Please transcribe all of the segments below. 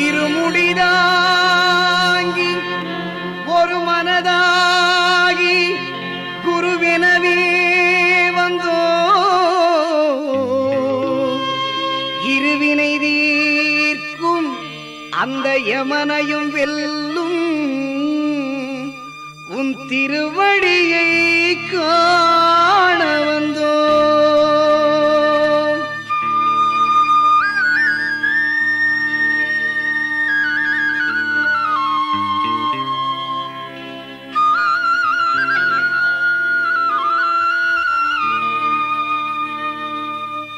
இருமுடிதாங்கி ஒரு மனதாகி குருவெனவே வந்தோ இருவினை தீர்க்கும் அந்த யமனையும் வெல்லும் உன் திருவடியை காண வந்தோ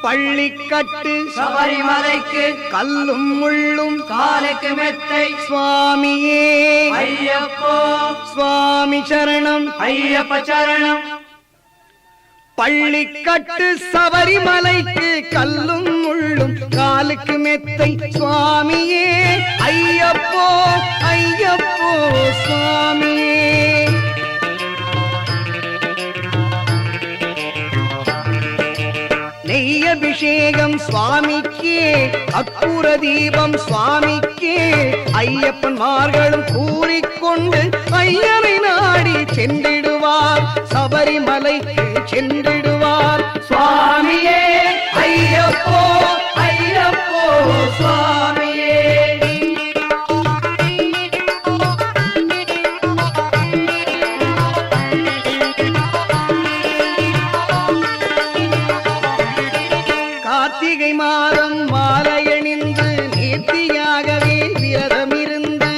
பள்ளிக்கட்டு சபரிமலைக்கு கல்லும் முள்ளும் காலுக்கு மெத்தை சுவாமியே ஐயப்போ சுவாமி சரணம் ஐயப்ப சரணம். பள்ளிக்கட்டு சபரிமலைக்கு கல்லும் முள்ளும் காலுக்கு மெத்தை சுவாமியே ஐயப்போ ஐயப்போ சுவாமியே. நெய்யபிஷேகம் சுவாமிக்கே அக்குர தீபம் சுவாமிக்கே ஐயப்பன்மார்களும் கூறிக்கொண்டு ஐயனை நாடி சென்றிடுவார் சபரிமலைக்கு சென்றிடுவார் சுவாமியே ஐயப்போ ஐயப்போ சுவாமியே. கார்த்திகை மாதம் மாலையணிந்து நேர்த்தியாகவே விரதமிருந்து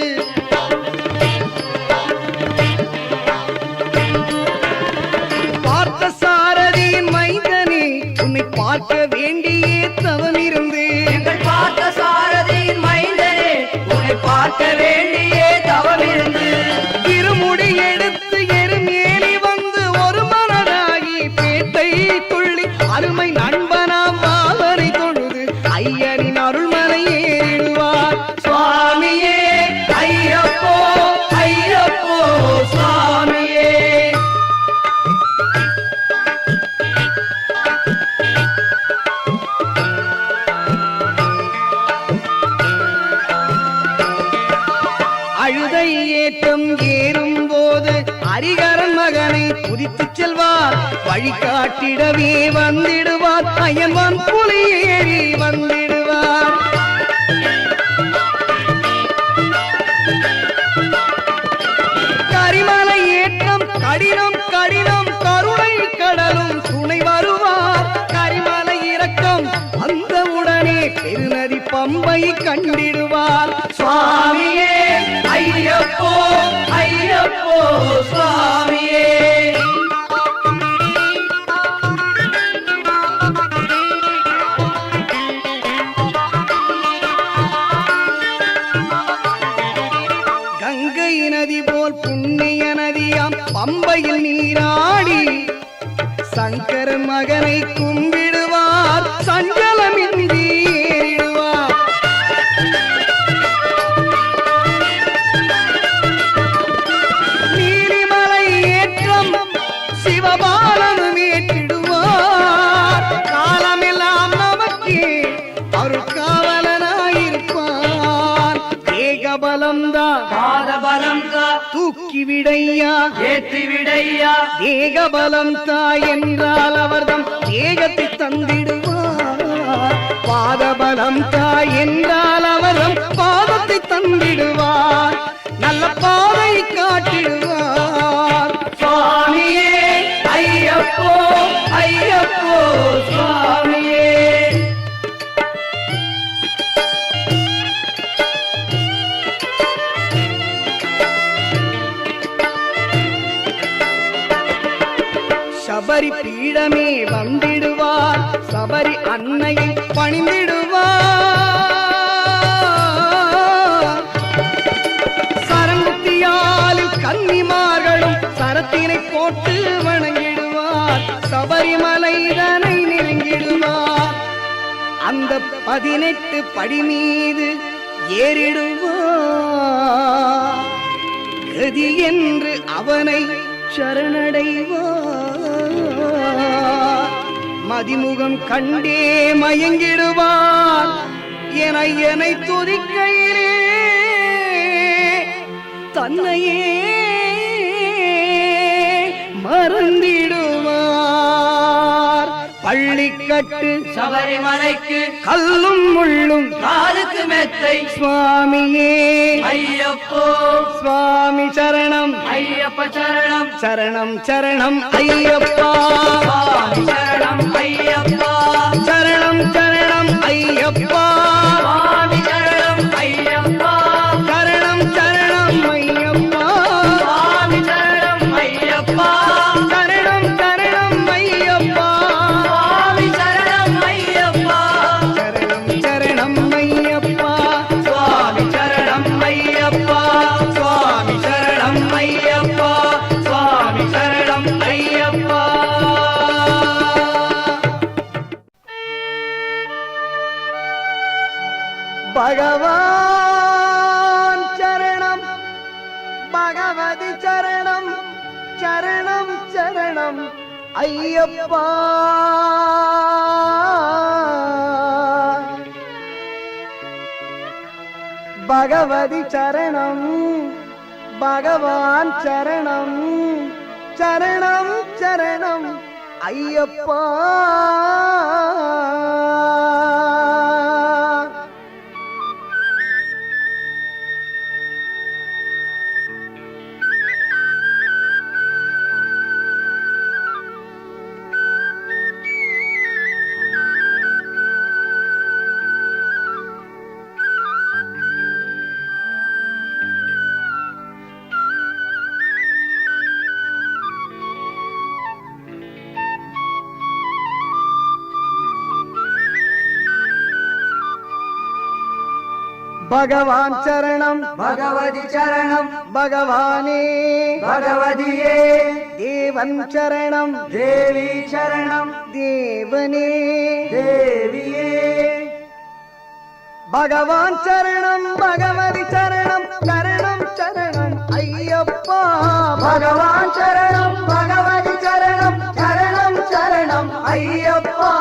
பார்த்த சாரதியின் மைந்தனே உன்னை பார்க்க வேண்டியே தவமிருந்து எங்கள் பார்த்த சாரதியின் மைந்தனே உன்னை பார்க்க வேண்டியே தவமிருந்து இருமுடி எடுத்து எருமேலி வந்து ஒரு மனதாகி பேட்டை துள்ளி அருமை நண்பனாம் பாவரை தொழுது ஐயனின் அருள்மலை ஏறிடுவார் சுவாமியே ஐயப்போ ஐயப்போ சுவாமியே. அழுதை ஏற்றம் ஏறும் போது ஹரிகரன் மகனை துதித்துச் செல்வார் வழிகாட்டிடவே வந்திடுவார் அயன்வான் புலி ஏறி வந்திடுவார். கரிமலை ஏற்றம் கடினம் கடினம் கருணை கடலும் துணை வருவார் கரிமலை இறக்கம் அந்த உடனே பெருநதி பம்பை கண்டிடுவார் சுவாமியே ஐயப்போ ஐயப்போ சுவாமியே. கங்கை நதி போல் புண்ணிய நதியாம் பம்பையில் நீராடி சங்கரன் மகனை கும்பிடுவார் சஞ்சலமின்றி ஏறிடுவார். நீலிமலை ஏற்றம் சிவபாலனும் ஏற்றிடுவார் காலமெல்லாம் நமக்கே அருட்காவலனாயிருப்பார். தேகபலம்தான் பாதபலம் தா தூக்கி விடையா ஏற்றி விடையா தேகபலம் தாய் என்றால் அவர்தம் தேகத்தை தந்திடுவார். பாதபலம் தாய் என்றால் அவர்தம் பாதத்தை தந்திடுவார். நல்ல பாதை காட்டிடுவார் சுவாமியே ஐயப்போ ஐயப்போ சுவாமியே. சபரி பீடமே வந்திடுவார் சபரி அன்னையை பணிந்திடுவார். சரங்குத்தியாலில் கன்னிமார்களும் சரத்தினை போட்டு வணங்கிடுவார் சபரிமலைதனை நெருங்கிடுவார். அந்த 18 படி மீது ஏறிடுவார் கதி என்று அவனை சரணடைவார். மதிமுகம் கண்டே மயங்கிடுவார் என துதிக்கையிலே தன்னையே மறந்திடுவார். பள்ளிக்கட்டு சபரிமலைக்கு கல்லும் முள்ளும் காலுக்கு மெத்தை சுவாமியே ஐயப்போ சுவாமி சரணம் ஐயப்ப சரணம் சரணம் சரணம் ஐயப்பா சுவாமி சரணம் ஐயப்பா சரணம் சரணம் ஐயப்பா சுவாமி சரணம் ஐயப்பா சரணம் சரணம் ஐயப்பா சுவாமி சரணம் ஐயப்பா சரணம் சரணம் ஐயப்பா சுவாமி சரணம் ஐயப்பா சரணம் சரணம் ஐயப்பா சுவாமி சரணம் ஐயப்பா சுவாமி சரணம் ஐயப்பா சுவாமி சரணம் ஐயப்பா பகவான் சரணம் பகவதி சரணம் சரணம் சரணம் ஐயப்பா பகவதி சரணம் பகவான் சரணம் சரணம் சரணம் ஐயப்பா பகவான் சரணம் பகவதி சரணம் பகவானே பகவதியே தேவன் சரணம் தேவி சரணம் தேவனே தேவியே பகவான் சரணம் பகவதி சரணம் சரணம் சரணம் ஐயப்பா பகவான் சரணம் பகவதி சரணம் சரணம் சரணம் ஐயப்பா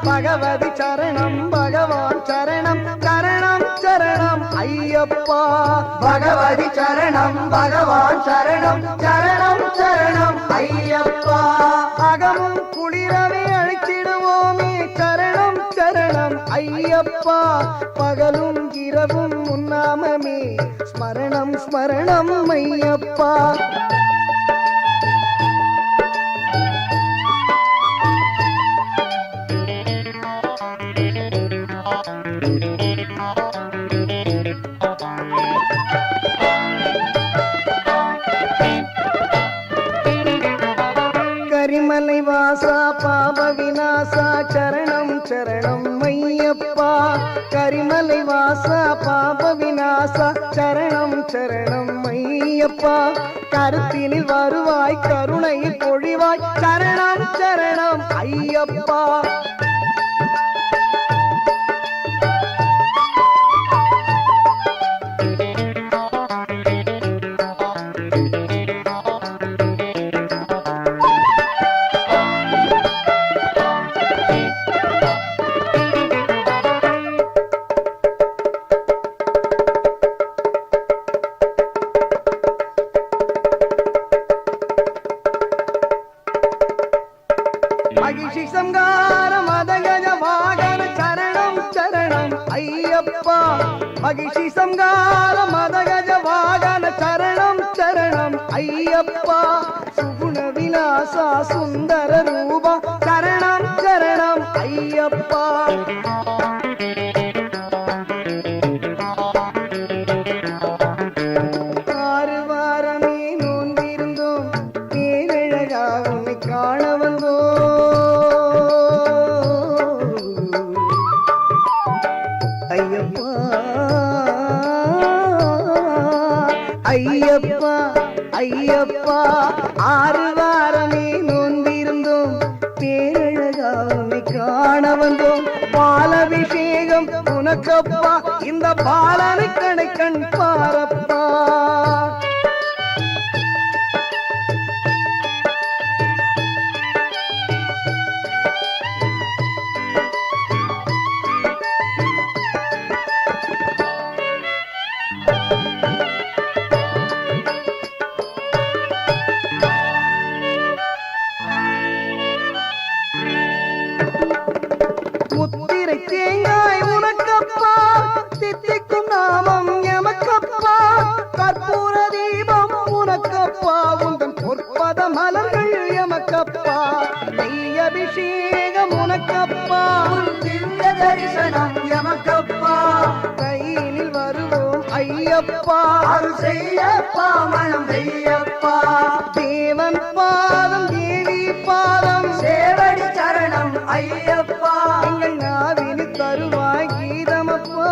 பகவதி சரணம் பகவான் சரணம் சரணம் சரணம் ஐயப்பா பகவதி சரணம் பகவான் சரணம் சரணம் சரணம் ஐயப்பா அகமும் குளிரவே அழைத்திடுவோமே சரணம் சரணம் ஐயப்பா பகலும் இரவும் உன்னாமமே ஸ்மரணம் ஸ்மரணம் ஐயப்பா கரிமலை வாசா பாப விநாசா சரணம் சரணம் ஐயப்பா கரிமலை வாசா பாப விநாசா சரணம் சரணம் ஐயப்பா கருத்தினில் வருவாய் கருணையில் பொழிவாய் சரணம் சரணம் ஐயப்பா மகிஷி சங்கார மதகஜ வாகன சரணம் சரணம் ஐயப்பா மகிஷி சங்கார மதகஜ வாகன சரணம் சரணம் ஐயப்பா சுகுண விலாசா சுந்தர ரூபா சரணம் சரணம் ஐயப்பா ஆறு வாரமே நோன்பிருந்தோம் பேரழகா உன்னை காண ஐயப்பா ஐயப்பா ஐயப்பா ஆறு வாரமே நோன்பிருந்தோம் பேரழகாவை காண வந்தோம் பாலபிஷேகம் உனக்கப்பா இந்த பாலனை கணக்கண் பாரப்பா தருவோம் ஐயப்பா. அருள் செய்யப்பா மனம் வெய்யப்பா. தேவன் பாதம் தேவி பாதம் சேவடி சரணம் ஐயப்பா. எங்கள் நாவினி தருவாய் கீதமப்பா.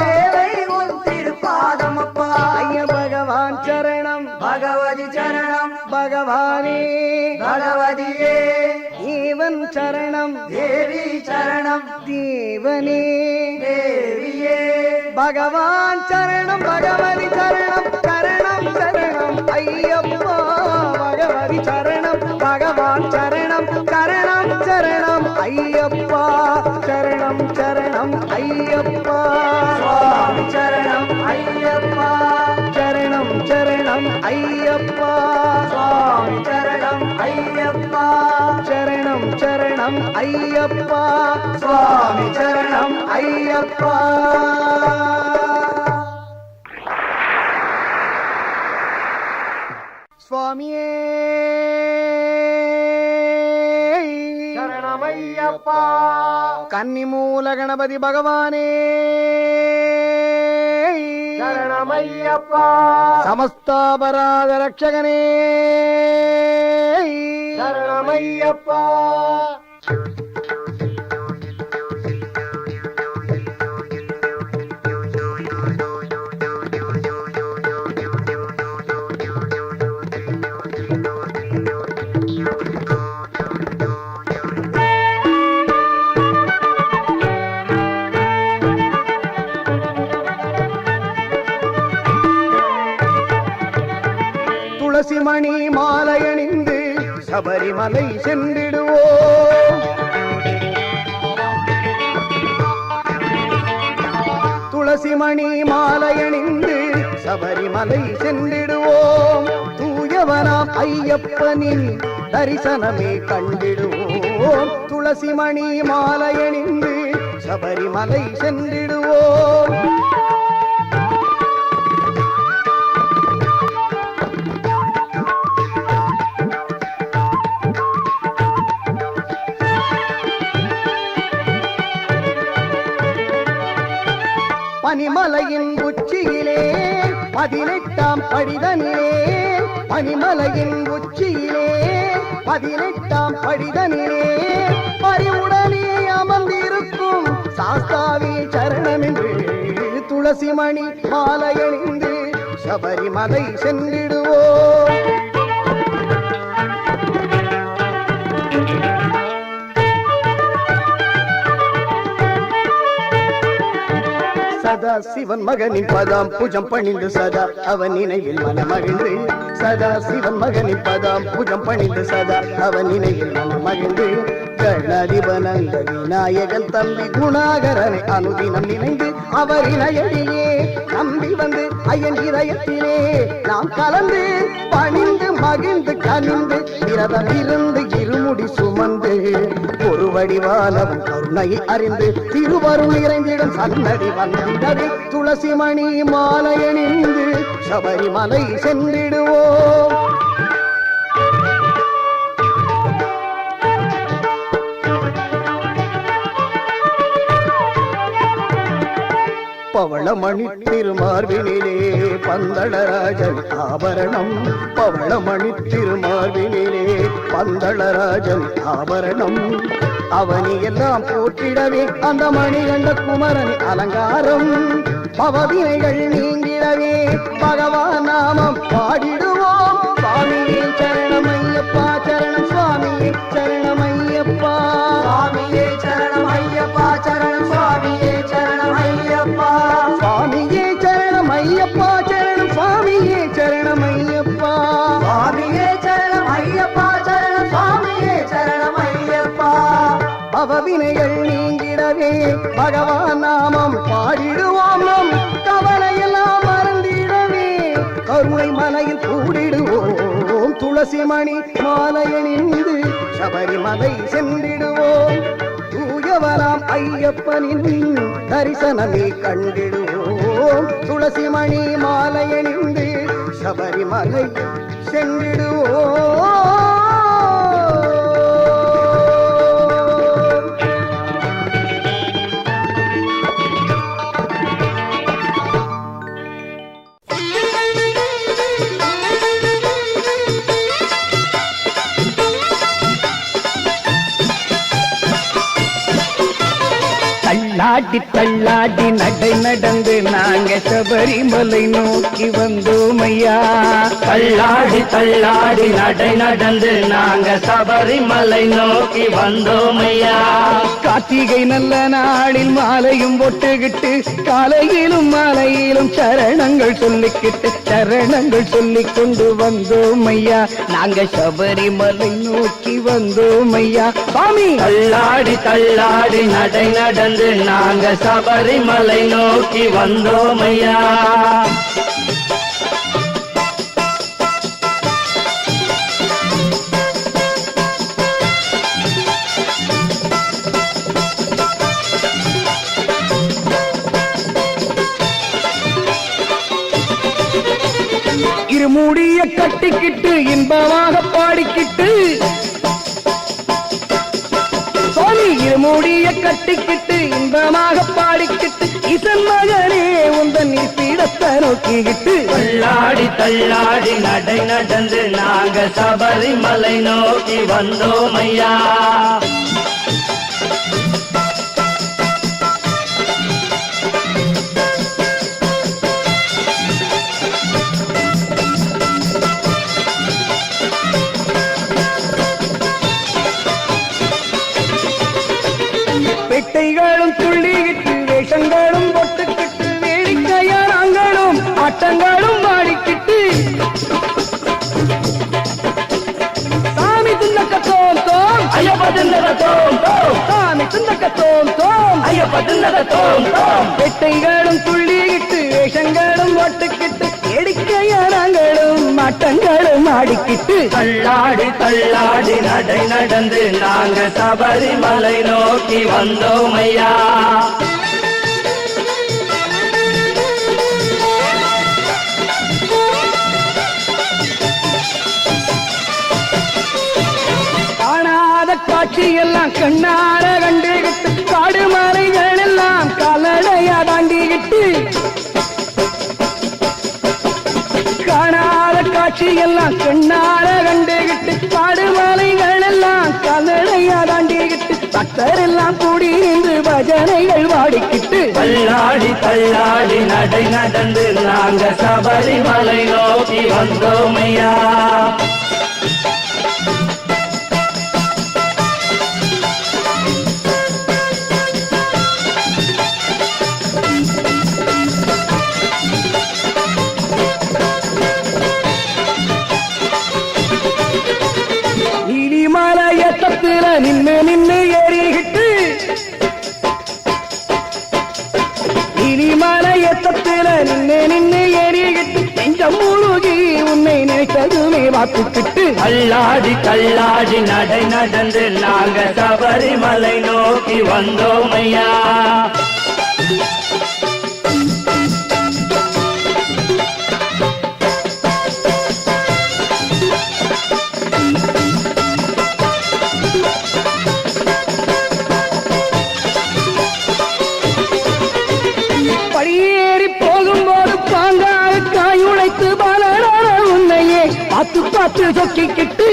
தேவை உன் திருப்பாதமப்பா. ஐய பகவான் சரணம் பகவதி சரணம் பகவானே. பகவதியே. தேவன் சரணம் தேவி சரணம் தேவனே. தேவியே. பகவான் சரணம் பகவதி சரணம் சரணம் சரணம் ஐயப்பா. பகவதி சரணம் பகவான் சரணம் சரணம் சரணம் ஐயப்பா. சரணம் சரணம் ஐயப்பா. சுவாமி சரணம் ஐயப்பா. சரணம் சரணம் ஐயப்பா. சுவாமி சரணம் ஐயப்பா. சரணம் சரணம் ஐயப்பா. சுவாமி சரணம் ஐயப்பா. சுவாமியே சரணமையப்பா. கன்னிமூல கணபதி பகவானே சரணமையப்பா. சமஸ்தாபராத ரட்சகனே சரணமையப்பா. துளசி மணி மாலையணிந்து சபரிமலை சென்றிடுவோம். துளசி மணி மாலையணிந்து சபரிமலை சென்றிடுவோம். தூயவனாம் ஐயப்பனின் தரிசனமே கண்டிடுவோம். துளசி மணி மாலையணிந்து சபரிமலை சென்றிடுவோம். பனிமலையின் உச்சியிலே 18ஆம் படிதனிலே. பனிமலையின் உச்சியிலே 18ஆம் படிதனிலே பரிவுடனே அமர்ந்திருக்கும் சாஸ்தாவே சரணமென்று துளசி மணி மாலையணிந்து சபரிமலை சென்றிடுவோம். சதா சிவன் மகனின் பதாம் புஜம் பணிந்து சதா அவன் நினைவில் மனமகிழ்ந்து. சதா சிவன் மகனின் பதாம் புஜம் பணிந்து சதா அவன் நினைவில் மனமகிழ்ந்து. கணாதிபனந்த விநாயகன் தம்பி குணாகரனை அனுதினம் நினைந்து அவர் இணையடியே நம்பி வந்து ஐயன் இதயத்திலே நாம் கலந்து பணிந்து மகிழ்ந்து கனிந்து விரதம் இருந்து இருமுடி சுமந்து ஒரு வடிவானவன் கருணையை அறிந்து திருவருள் நிறைந்திடும் சன்னடி வந்திடவே துளசி மணி மாலையணிந்து சபரிமலை சென்றிடுவோம். பவளமணி திருமார்பினிலே பந்தளராஜன் ஆபரணம். பவளமணி திருமார்பினிலே பந்தளராஜன் ஆபரணம். அவனி எல்லாம் போற்றிடவே அந்த மணிகண்ட குமரன் அலங்காரம். பவவினைகள் நீங்கிடவே பகவான் நாமம் பாடிடுவோம். சுவாமியே சரணமையப்பா சரணம் சுவாமியே சரணமையப்பா. சுவாமியே சரணமையப்பா சரணம் சுவாமியே சரணமையப்பா. சுவாமியே சரணமையப்பா சரணம் சுவாமியே சரணமையப்பா. சுவாமியே சரணமையப்பா சரணம் சுவாமியே சரணமையப்பா. பவவினைகள் நீங்கிடவே பகவான் நாமம் பாடிடுவோம். நம் கவலையெல்லாம் மறந்திடவே கருணை மலையில் கூடிடுவோம். துளசி மணி மாலையணிந்து சபரிமலை சென்றிடுவோம். தூயவராம் ஐயப்பனின் தரிசனமே கண்டிடுவோம். துளசி மணி மாலையணிந்து சபரிமலை சென்றிடுவோம். தள்ளாடி தள்ளாடி நடை நடந்து நாங்க சபரிமலை நோக்கி வந்தோம் ஐயா. தள்ளாடி தள்ளாடி நடை நடந்து நாங்க சபரிமலை நோக்கி வந்தோம் ஐயா. கார்த்திகை நல்ல நாளில் மாலையும் போட்டுக்கிட்டு காலையிலும் மாலையிலும் சரணங்கள் சொல்லிக்கிட்டு சரணங்கள் சொல்லிக் கொண்டு வந்தோம் ஐயா. நாங்க சபரிமலை நோக்கி வந்தோம் ஐயா. சாமி தள்ளாடி தள்ளாடி நடை நடந்து நாங்க சபரிமலை நோக்கி வந்தோம் ஐயா. இருமுடிய கட்டிக்கிட்டு இன்பமாக பாடிக்கிட்டு சுவாமி இருமுடிய கட்டிக்கிட்டு இன்பமாக பாடிக்கிட்டு இசன் மகனே உந்தன் பீடத்தை நோக்கிக்கிட்டு தள்ளாடி தள்ளாடி நடை நடந்து நாங்க சபரிமலை நோக்கி வந்தோம் ஐயா. பெட்டைகளும் துள்ளிக்கிட்டு வேஷங்களும் பொட்டுக்கிட்டு வேடிக்கையாரங்களும் ஆட்டங்களும் பாடிக்கிட்டு சாமி துந்தக்க தோம் தோம் ஐயப்ப தின்னத தோம் தோம், சாமி துந்தக்க தோம் தோம் ஐயப்ப தின்னத தோம் தோம். பெட்டைகளும் துள்ளிக்கிட்டு வேஷங்களும் பொட்டுக்கிட்டு வேடிக்கையாரங்களும் ஆட்டங்களும் ஆடிக்கிட்டு தள்ளாடி தள்ளாடி நடை நடந்து நாங்க சபரிமலை நோக்கி வந்தோம் ஐயா. காணாத காட்சி எல்லாம் கண்ணார கண்டுகிட்டு காடு மலைகள் எல்லாம் கால்நடையா தாண்டிக்கிட்டு காணாத காட்சி எல்லாம் கண்ணார கண்டுகிட்டு காடு மலைகள் எல்லாம் கால்நடையா தாண்டிக்கிட்டு பக்தர் எல்லாம் கூடி நின்று பஜனைகள் பாடிக்கிட்டு தள்ளாடி தள்ளாடி நடை நடந்து நாங்க சபரிமலை நோக்கி வந்தோம் ஐயா. நீலிமலையத்துல நின்னு நின்னு ஏறிக்கிட்டு நீலிமலையத்துல நின்னு நின்னு ஏறிக்கிட்டு நெஞ்சம் முழுகி உன்னை நினைத்ததுமே வாத்துக்கிட்டு தள்ளாடி தள்ளாடி நடை நடந்து நாங்க சபரிமலை நோக்கி வந்தோம் ஐயா. படியேறி போகும்போது பாங்காக காயுழைத்து பலரான உன்னையே பார்த்து பார்த்து சொக்கிக்கிட்டு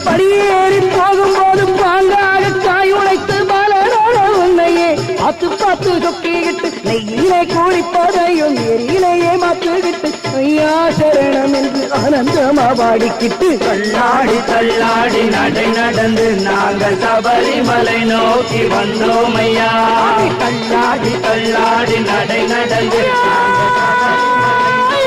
படியேறி போகும்போது பாங்காக காயுழைத்து பலரான உன்னையே பார்த்து பார்த்து சொக்கிக்கிட்டு நெய்யிலே குளிப்பதையும் நெறியிலேயே மாற்றுகிட்டு ஐயா சரணம் என்று ஆனந்தமா பாடிக்கிட்டு தள்ளாடி தள்ளாடி நடை நடந்து நாங்கள் சபரிமலை நோக்கி வந்தோம் ஐயா. தள்ளாடி தள்ளாடி நடை நடந்து நாங்கள் சபரிமலை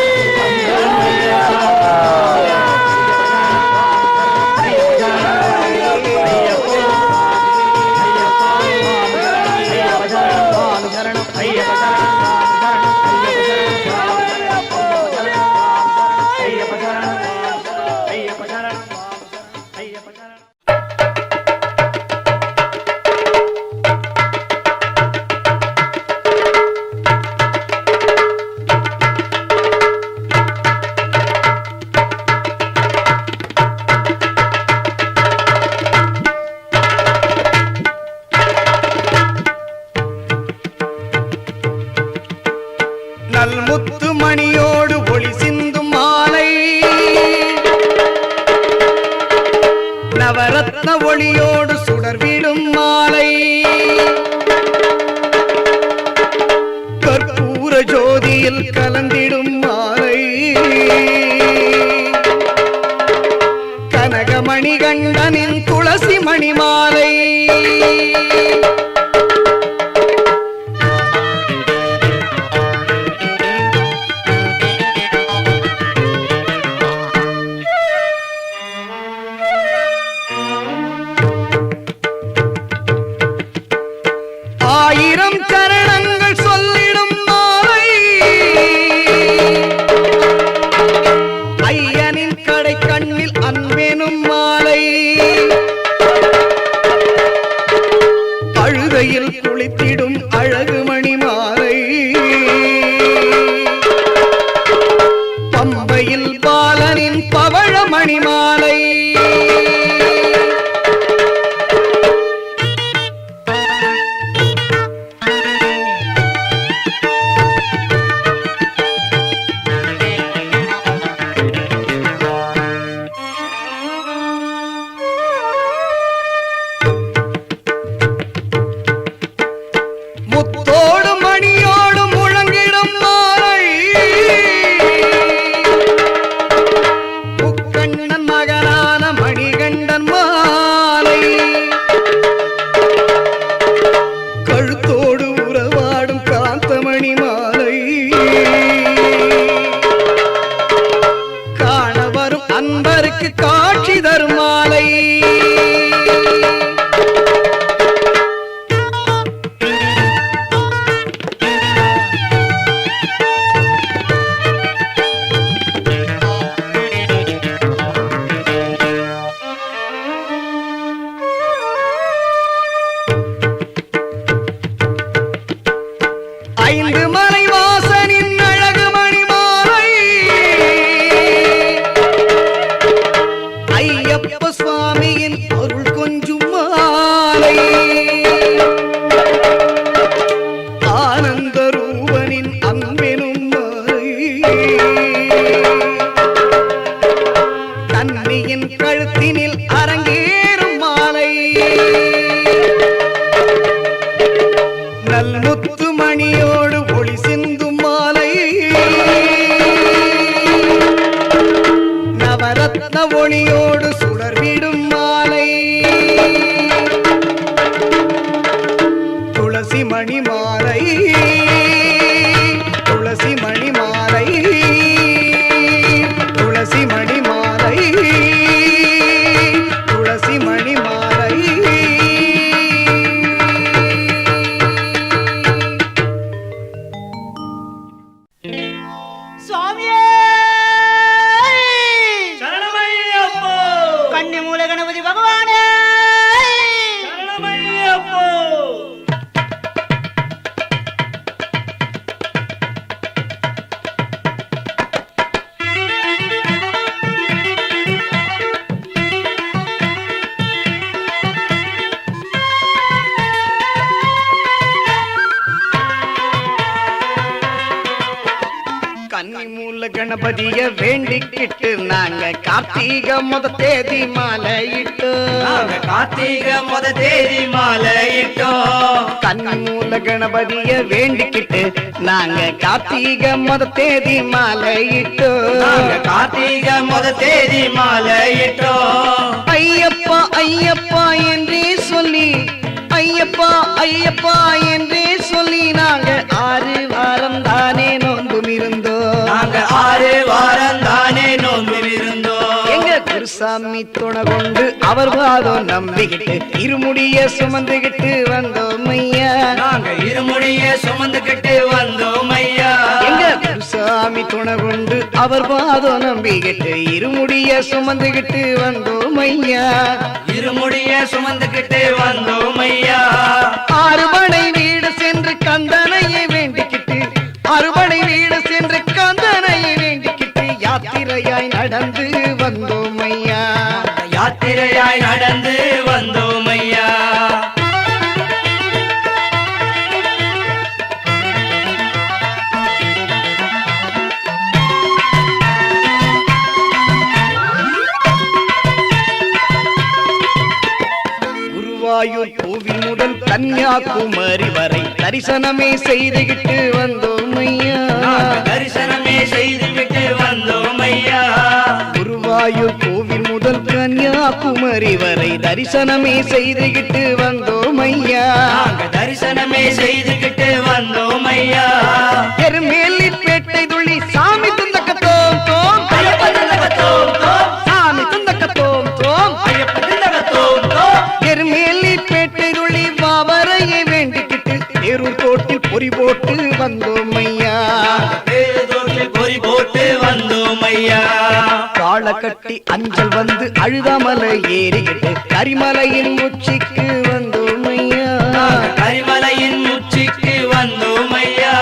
நல்முத்து மணியோடு ஒளி சிந்தும் மாலை நவரத்ன ஒளியோடு சுடர்விடும் மாலை கழுத்தில் கலந்திடும் மாலை கனகமணி கண்டனின் துளசி மணி மாலை ஆயிரம் சரணங்கள் சொல்லிடும் மாலை ஐயனின் கடை கண்ணில் அன்பெனும் மாலை அழுதையில் குளித்திடும் அழகு மணி மாலை பம்பையில் பாலனின் பவழ மணி மாலை முத்தோடு மணியோடு முழங்கிடும் மாலை முக்கண்ணன் மகனான மணிகண்டன் மாலை கழுத்தோடு உறவாடும் காந்தமணி மாலை காண வரும் அன்பருக்கு காட்சி தரும் மாலை ஐந்து மலை வாசனின் அழகு மணி மாலை ஐயப்ப சுவாமியின் அருள் கொஞ்சும் மாலை ஆனந்த ரூபனின் அன்பெனும் மாலை கன்னியின் கழுத்தினில் அரங்கேறும் மாலை நல்முத்து மணியோடு ஒளி சிந்தும் மாலை நவரத்ன ஒளியோடு சுடர்விடும் மாலை துளசி மணி மாலை துளசி மணி மாலை துளசி மணி மாலை துளசி மணி மாலை சுவாமியே சரணமையப்போ கன்னிமூல கணபதி பகவானே சரணமையப்போ கன்னிமூல கணபதிய வேண்டிக்கிட்டு நாங்க கார்த்திகை முத தேதி மாலையிட்டு நாங்க கார்த்திகை முத தேதி மாலையிட்டோம் கன்னிமூல கணபதிய வேண்டிக்கிட்டு நாங்க கார்த்திகை முத தேதி மாலையிட்டு நாங்க கார்த்திகை முத தேதி மாலையிட்டோம் ஐயப்பா ஐயப்பா என்றே சொல்லி ஐயப்பா ஐயப்பா என்றே சொல்லி நாங்க 6 வாரம் தானே நோன்பும் இருந்தோம் நாங்க 6 வாரம் தானே நோன்பு இருந்தோம் எங்க குருசாமி துணை கொண்டு அவர் வாதம் நம்பிக்கிட்டு இருமுடிய சுமந்துகிட்டு வந்தோம் ஐயா நாங்க இருமுடிய சுமந்துகிட்டு வந்தோம் ஐயா எங்க குருசாமி துணை கொண்டு அவர் வாதம் நம்பிக்கிட்டு இருமுடிய சுமந்துகிட்டு வந்தோம் ஐயா இருமுடிய சுமந்துகிட்டு வந்தோம் ஐயா அறுபடை வீடு சென்று கந்தனையை வேண்டிக்கிட்டு அறுபடை வீடு சென்று கந்தனையை வேண்டிக்கிட்டு யாத்திரையாய் நடந்து வந்தோம் ஐயா யாத்திரையாய் நடந்து வந்தோம் ஐயா குருவாயூர் கோவில் முதல் கன்னியாகுமரி வரை தரிசனமே செய்துகிட்டு வந்தோம் ஐயா தரிசனமே செய்துவிட்டு வந்தோம் ஐயா. குருவாயூர் கோவில் முதல் கன்னியாகுமரி வரை தரிசனமே செய்துகிட்டு வந்தோம் ஐயா. தரிசனமே செய்துகிட்டு வந்தோம் ஐயா. எருமேலிப்பேட்டை துள்ளி சாமி துந்தக்கத்தோம் தோம் ஐயப்ப துந்தக்கத்தோம் தோம் சாமி துந்தக்கத்தோம் தோம் ஐயப்ப துந்தக்கத்தோம் தோம். எருமேலிப்பேட்டை துள்ளி பாவரையை வேண்டிக்கிட்டு தேரூர் தோட்டில் பொறி போட்டு வந்தோம் ஐயா. தோட்டில் பொறி போட்டு வந்தோம் ஐயா. காள கட்டி அஞ்சல் வந்து அழுதாமலை ஏறிக்கிட்டு கரிமலையின் உச்சிக்கு வந்தோம் ஐயா. கரிமலையின் உச்சிக்கு வந்தோம் ஐயா.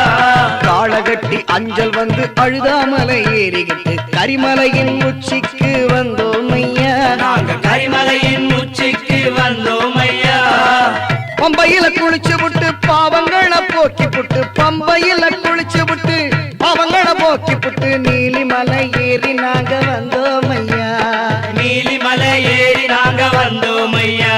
காள கட்டி அஞ்சல் வந்து அழுதாமலை ஏறிக்கிட்டு கரிமலையின் உச்சிக்கு வந்தோம் ஐயா. கரிமலையின் உச்சிக்கு வந்தோம் ஐயா. பம்பையில குளிச்சு விட்டு பாவங்களை போக்கி புட்டு பம்பையில குளிச்சு விட்டு பாவங்களை போக்கி புட்டு நீலிமலை ஏறி நாங்க வந்தோம் ஐயா. நீலிமலை ஏறி நாங்க வந்தோம் ஐயா.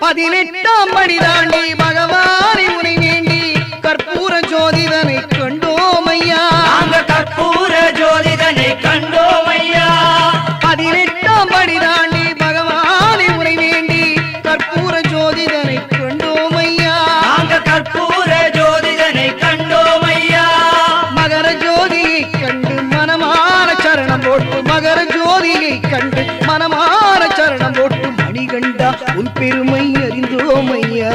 பதினெட்டாம் படி தாண்டி பகவானை முனை வேண்டி கற்பூர ஜோதிதனை கண்டோம் ஐயா. நாங்க கற்பூர ஜோதிதனை கண்டோம் ஐயா. பதினெட்டாம் படி தாண்டி பகவானை முனை வேண்டி கற்பூர ஜோதிதனை கண்டோம் ஐயா. நாங்க கற்பூர ஜோதிதனை கண்டோம் ஐயா. மகர ஜோதியை கண்டு மனமான சரணம் போட்டு மகர ஜோதியை கண்டு மனமான சரணம் போட்டு மணிகண்டா உன் பெருமை அறிந்தோம் ஐயா.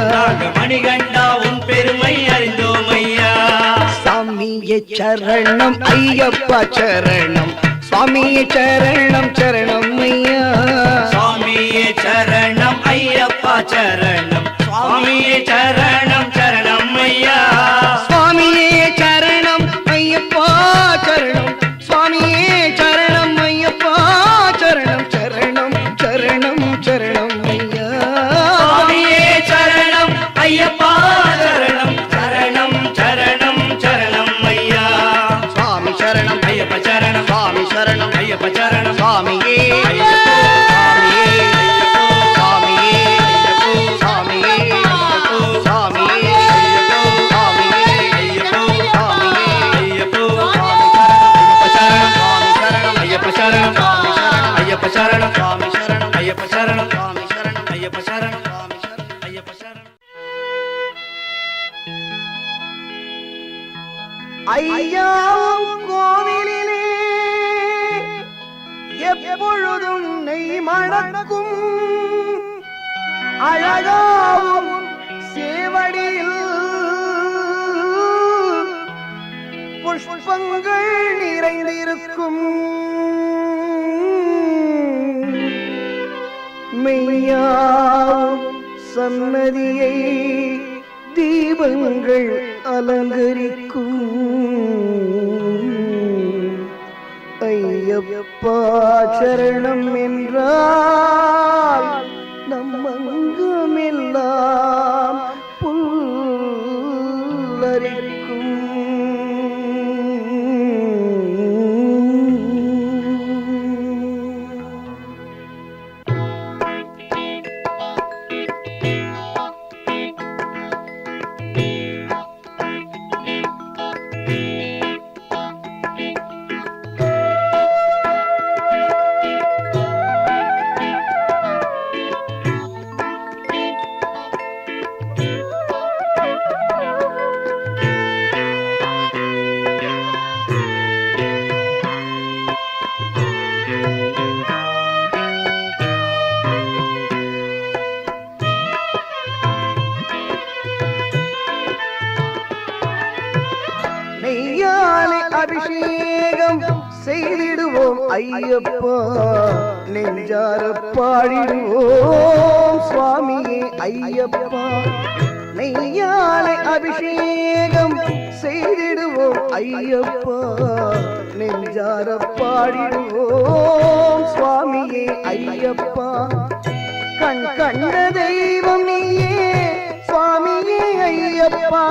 மணிகண்டா உன் பெருமை அறிந்தோம் ஐயா. சாமியே சரணம் ஐயப்பா சரணம் சுவாமியே சரணம் சரணம் ஐயா. சுவாமியே சரணம் ஐயப்பா சரணம் சுவாமியே சரணம் சரணம் ஐயா. சுவாமியே சரணம் ஐயப்பா சரணம் சுவாமியே சரணம் ஐயப்பா சரணம் சரணம் சரணம் சரணம் ஐயா. சுவாமியே சரணம் ஐயப்பா சரணம் சரணம் சரணம் சரணம் ஐயா. சுவாமி சரணம் ஐயப்ப சரணம் சுவாமி சரணம் ஐயப்ப சரணம் சுவாமியே ஐயப்போ சுவாமியே சுவாமியே சுவாமியே சுவாமியே ஐயப்போ சுவாமியே ஐயப்போ ஐயப்ப ஐயப்ப சரணம் சரணம் சுவாமி ஐயப்ப சரணம் சுவாமி சரணம் ஐயப்ப சரணம் சுவாமி சரணம் ஐயப்ப சரணம் சுவாமி சரணம் ஐயப்ப சரணம். ஐயாவும் கோவிலிலே எப்பொழுதும் நெய் மணக்கும் அழகாவும் சேவடியில் புஷ்பங்கள் நிறைந்திருக்கும் மெய்யாவும் சன்னதியை தீபங்கள் அலங்கரிக்கும் ஐயப்பா சரணம் என்றால் நம்மங்கமெல்லாம் புல்லரிக்கும். நெய்யாலே அபிஷேகம் செய்திடுவோம் ஐயப்பா, நெஞ்சார பாடிடுவோம் சுவாமியே ஐயப்பா. நெய்யாலே அபிஷேகம் செய்திடுவோம் ஐயப்பா, நெஞ்சார பாடிடுவோம் சுவாமியே ஐயப்பா. கண் கண்ட தெய்வம் நீயே சுவாமியே ஐயப்பா.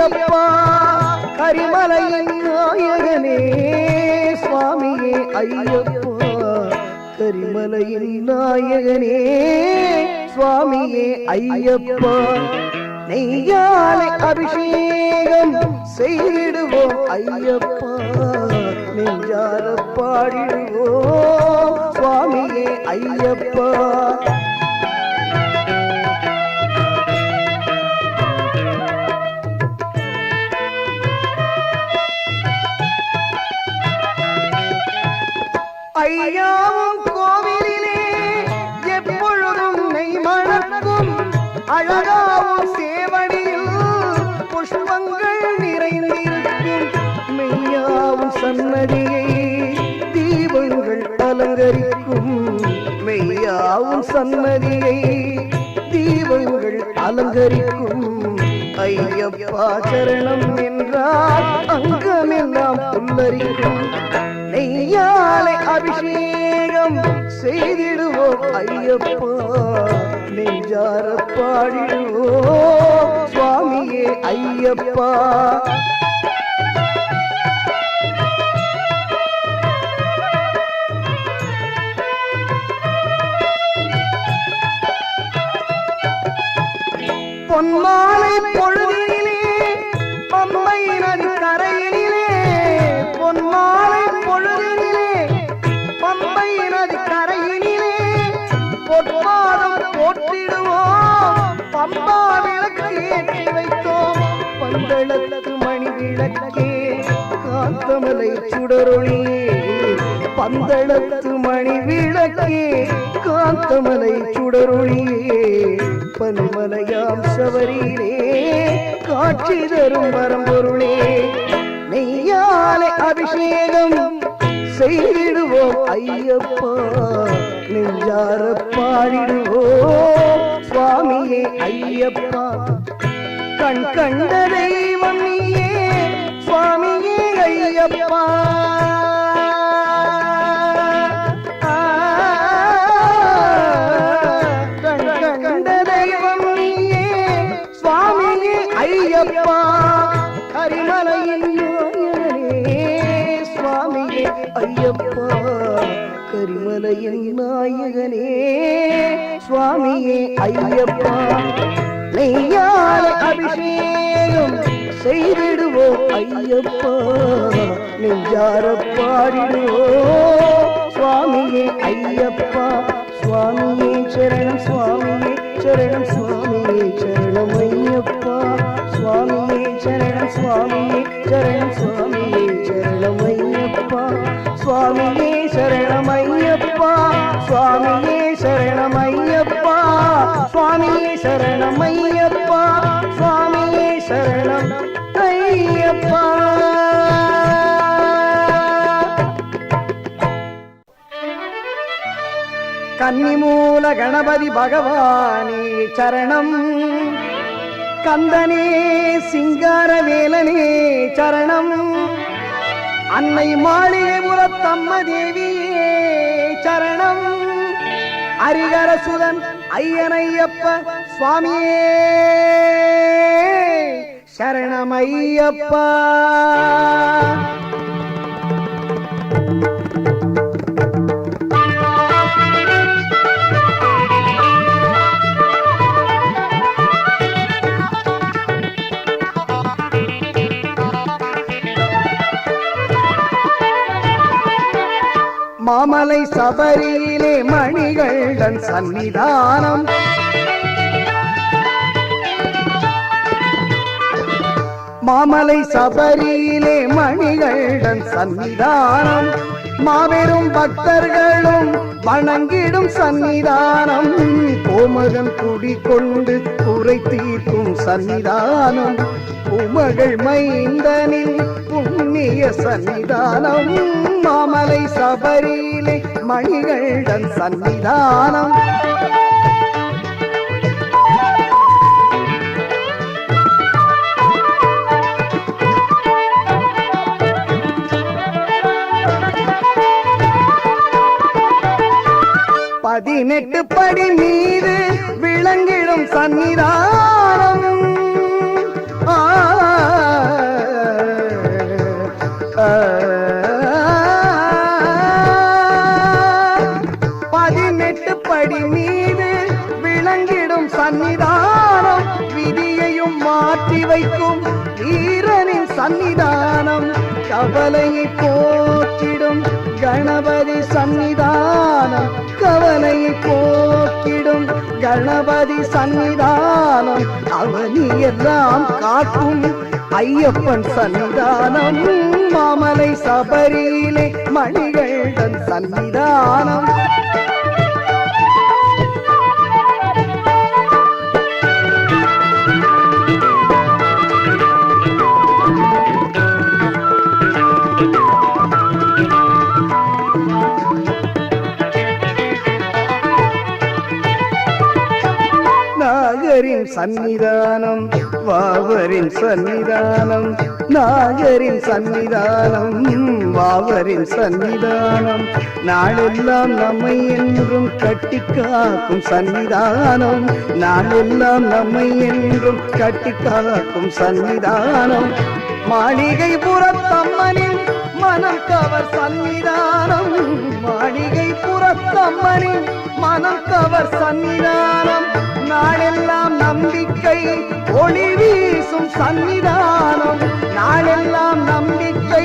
ஐயப்பா கரிமலையின் நாயகனே சுவாமியே ஐயப்பா கரிமலையின் நாயகனே சுவாமியே ஐயப்பா நெய்யாலை அபிஷேகம் செய்திடுவோம் ஐயப்பா நெஞ்சார பாடிடுவோம் சுவாமியே ஐயப்பா ஐயாவும் கோவிலிலே எப்பொழுதும் நெய் மணக்கும் அழகாவும் சேவடியில் புஷ்பங்கள் நிறைந்திருக்கும் மெய்யாவும் சன்னதியை தீபங்கள் அலங்கரிக்கும் மெய்யாவும் சன்னதியை தீபங்கள் அலங்கரிக்கும் ஐயப்பா சரணம் என்றால் அங்கமெல்லாம் புல்லரிக்கும் நெய்யாலை அபிஷேகம் செய்திடுவோம் ஐயப்பா நெஞ்சார பாடிடுவோம் சுவாமியே ஐயப்பா பொன்மாலை பொழுதிலே பம்பை நதி கரையிலே பொன்மாலை பொழுதிலே பம்பை நதி கரையிலே பொற்பாதம் போற்றிடுவோம் பம்பா விளக்கு ஏற்றி வைத்தோம் பந்தளத்து மணி விளக்கே காந்தமலை சுடரொளியே பந்தளத்து மணி விளக்கே காந்தமலை சுடரொளியே பன்மலையாம் சபரியிலே காட்சி தரும் பரம்பொருளே நெய்யாலை அபிஷேகம் செய்திடுவோம் ஐயப்பா நெஞ்சார பாடிடுவோம் சுவாமியே ஐயப்பா கண் கண்ட தெய்வம் நீயே சுவாமியே ஐயப்பா ஐயப்பா கரிமலையின் நாயகனே சுவாமியே ஐயப்பா கரிமலையின் நாயகனே சுவாமியே ஐயப்பா நெய்யாலை அபிஷேகம் செய்திடுவோம் ஐயப்பா நெஞ்சார பாடிடுவோம் சுவாமியே ஐயப்பா சுவாமியே சரணம் சுவாமியே சரணம் சுவாமியே சரணம் ஐயப்பா சுவாமியே சரணம் சுவாமியே சரணம் சுவாமியே சரணம் ஐயப்பா சுவாமியே சரணம் ஐயப்பா சுவாமியே சரணம் ஐயப்பா சுவாமியே சரணம் ஐயப்பா சுவாமியே சரணம் ஐயப்பா கன்னிமூல கணபதி பகவானே சரணம் கந்தனே சிங்காரவேலனே சரணம் அன்னை மாளிகைபுரத்தம்ம தேவியே சரணம் ஹரிகரசுதன் ஐயனையப்ப சுவாமியே சரணமையப்பா மாமலை சபரியிலே மணிகண்டன் சன்னிதானம் மாமலை சபரியிலே மணிகண்டன் சன்னிதானம் மாபெரும் பக்தர்களும் வணங்கிடும் சன்னிதானம் கோமகன் குடிகொண்டு குறை தீர்க்கும் சன்னிதானம் உமகள் மைந்தனின் புண்ணிய சன்னிதானம் மாமலை சபரியிலே மணிகண்டன் சன்னிதானம் பதினெட்டு படி மீது விளங்கிடும் சன்னிதானம் 18 படி மீது விளங்கிடும் சன்னிதானம், விதியையும் மாற்றி வைக்கும் வீரனின் சன்னிதானம், கவலையை போக்கிடும் கணபதி சன்னிதானம், கவலையை போக்கிடும் கணபதி சன்னிதானம், அவனியெல்லாம் காக்கும் ஐயப்பன் சன்னிதானம், மாமலை சபரியிலே மணிகண்டன் சன்னிதானம். நாகரின் சன்னிதானம், வாவரின் சன்னிதானம், நாகரின் சன்னிதானம், வாவரின் சன்னிதானம், நாளெல்லாம் நம்மை என்றும் கட்டி காக்கும் சன்னிதானம், நாளெல்லாம் நம்மை என்றும் கட்டி காக்கும் சன்னிதானம், மாளிகை புறத்தம்மனின் மனம் கவர் சன்னிதானம், மாளிகை புறத்தம்மனின் மனம் கவர் சன்னிதானம், நாளெல்லாம் நம்பிக்கை ஒளி வீசும் சன்னிதானம், நாளெல்லாம் நம்பிக்கை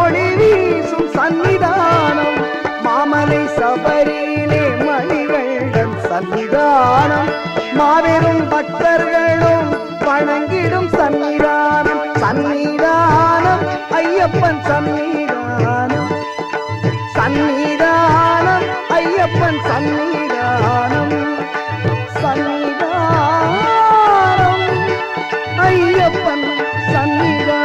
ஒளி வீசும் சன்னிதானம், மாமலை சபரியிலே மணிகண்டன் சன்னிதானம், மாபெரும் பக்தர்களும் வணங்கிடும் சன்னிதானம், சன்னிதானம் ஐயப்பன் சன்னிதானம், சன்னிதானம் ஐயப்பன் சன்னிதானம், சன்னிதானம் ஐயப்பன் சன்னிதானம்.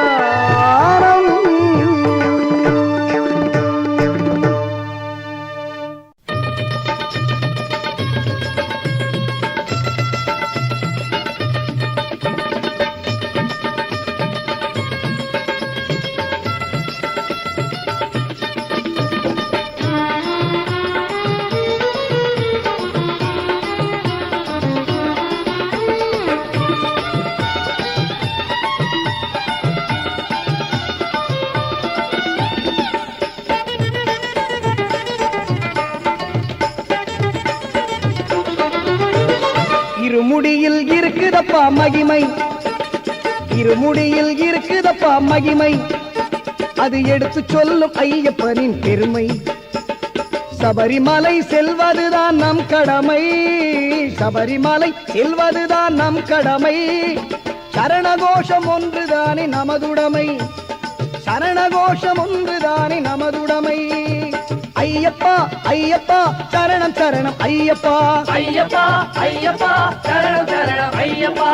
இருமுடியில் இருக்குதப்பா மகிமை, இருமுடியில் இருக்குதப்பா மகிமை, அது எடுத்து சொல்லும் ஐயப்பனின் பெருமை, சபரிமலை செல்வதுதான் நம் கடமை, சபரிமலை செல்வதுதான் நம் கடமை, சரணகோஷம் ஒன்றுதானே நமதுடைமை, சரணகோஷம் ஒன்றுதானே நமதுடைமை, ஐயப்பா ஐயப்பா சரணம் சரணம் ஐயப்பா, ஐயப்பா ஐயப்பா சரணம் சரணம் ஐயப்பா.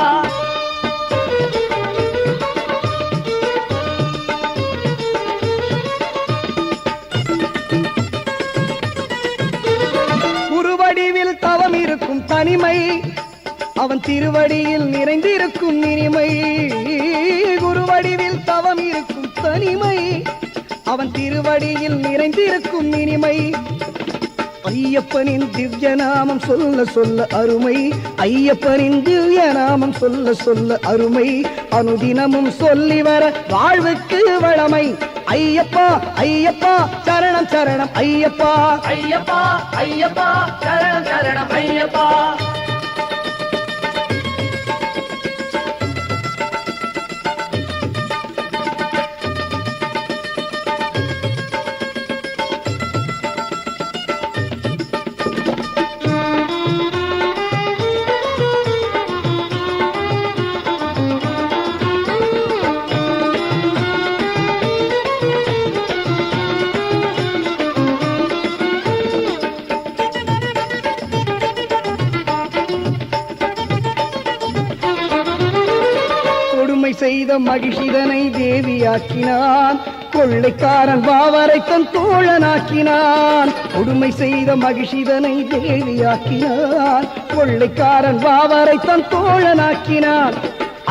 குருவடிவில் தவம் இருக்கும் தனிமை, அவன் திருவடியில் நிறைந்திருக்கும் இனிமை, குருவடிவில் தவம் இருக்கும் தனிமை, அவன் திருவடியில் நிறைந்திருக்கும் இனிமை, ஐயப்பனின் திவ்ய நாமம் சொல்ல சொல்ல அருமை, ஐயப்பனின் திவ்ய நாமம் சொல்ல சொல்ல அருமை, அனுதினமும் சொல்லி வர வாழ்வுக்கு வளமை, ஐயப்பா ஐயப்பா சரணம் சரணம் ஐயப்பா, ஐயப்பா ஐயப்பா சரணம் சரணம் ஐயப்பா. செய்த மகிழ்ச்சிதனை தேவியாக்கினான், கொள்ளைக்காரன் வாவரை தன் தோழனாக்கினான், கொடுமை செய்த மகிழ்ச்சிதனை தேவியாக்கினான், கொள்ளைக்காரன் வாவரை தன் தோழனாக்கினான்,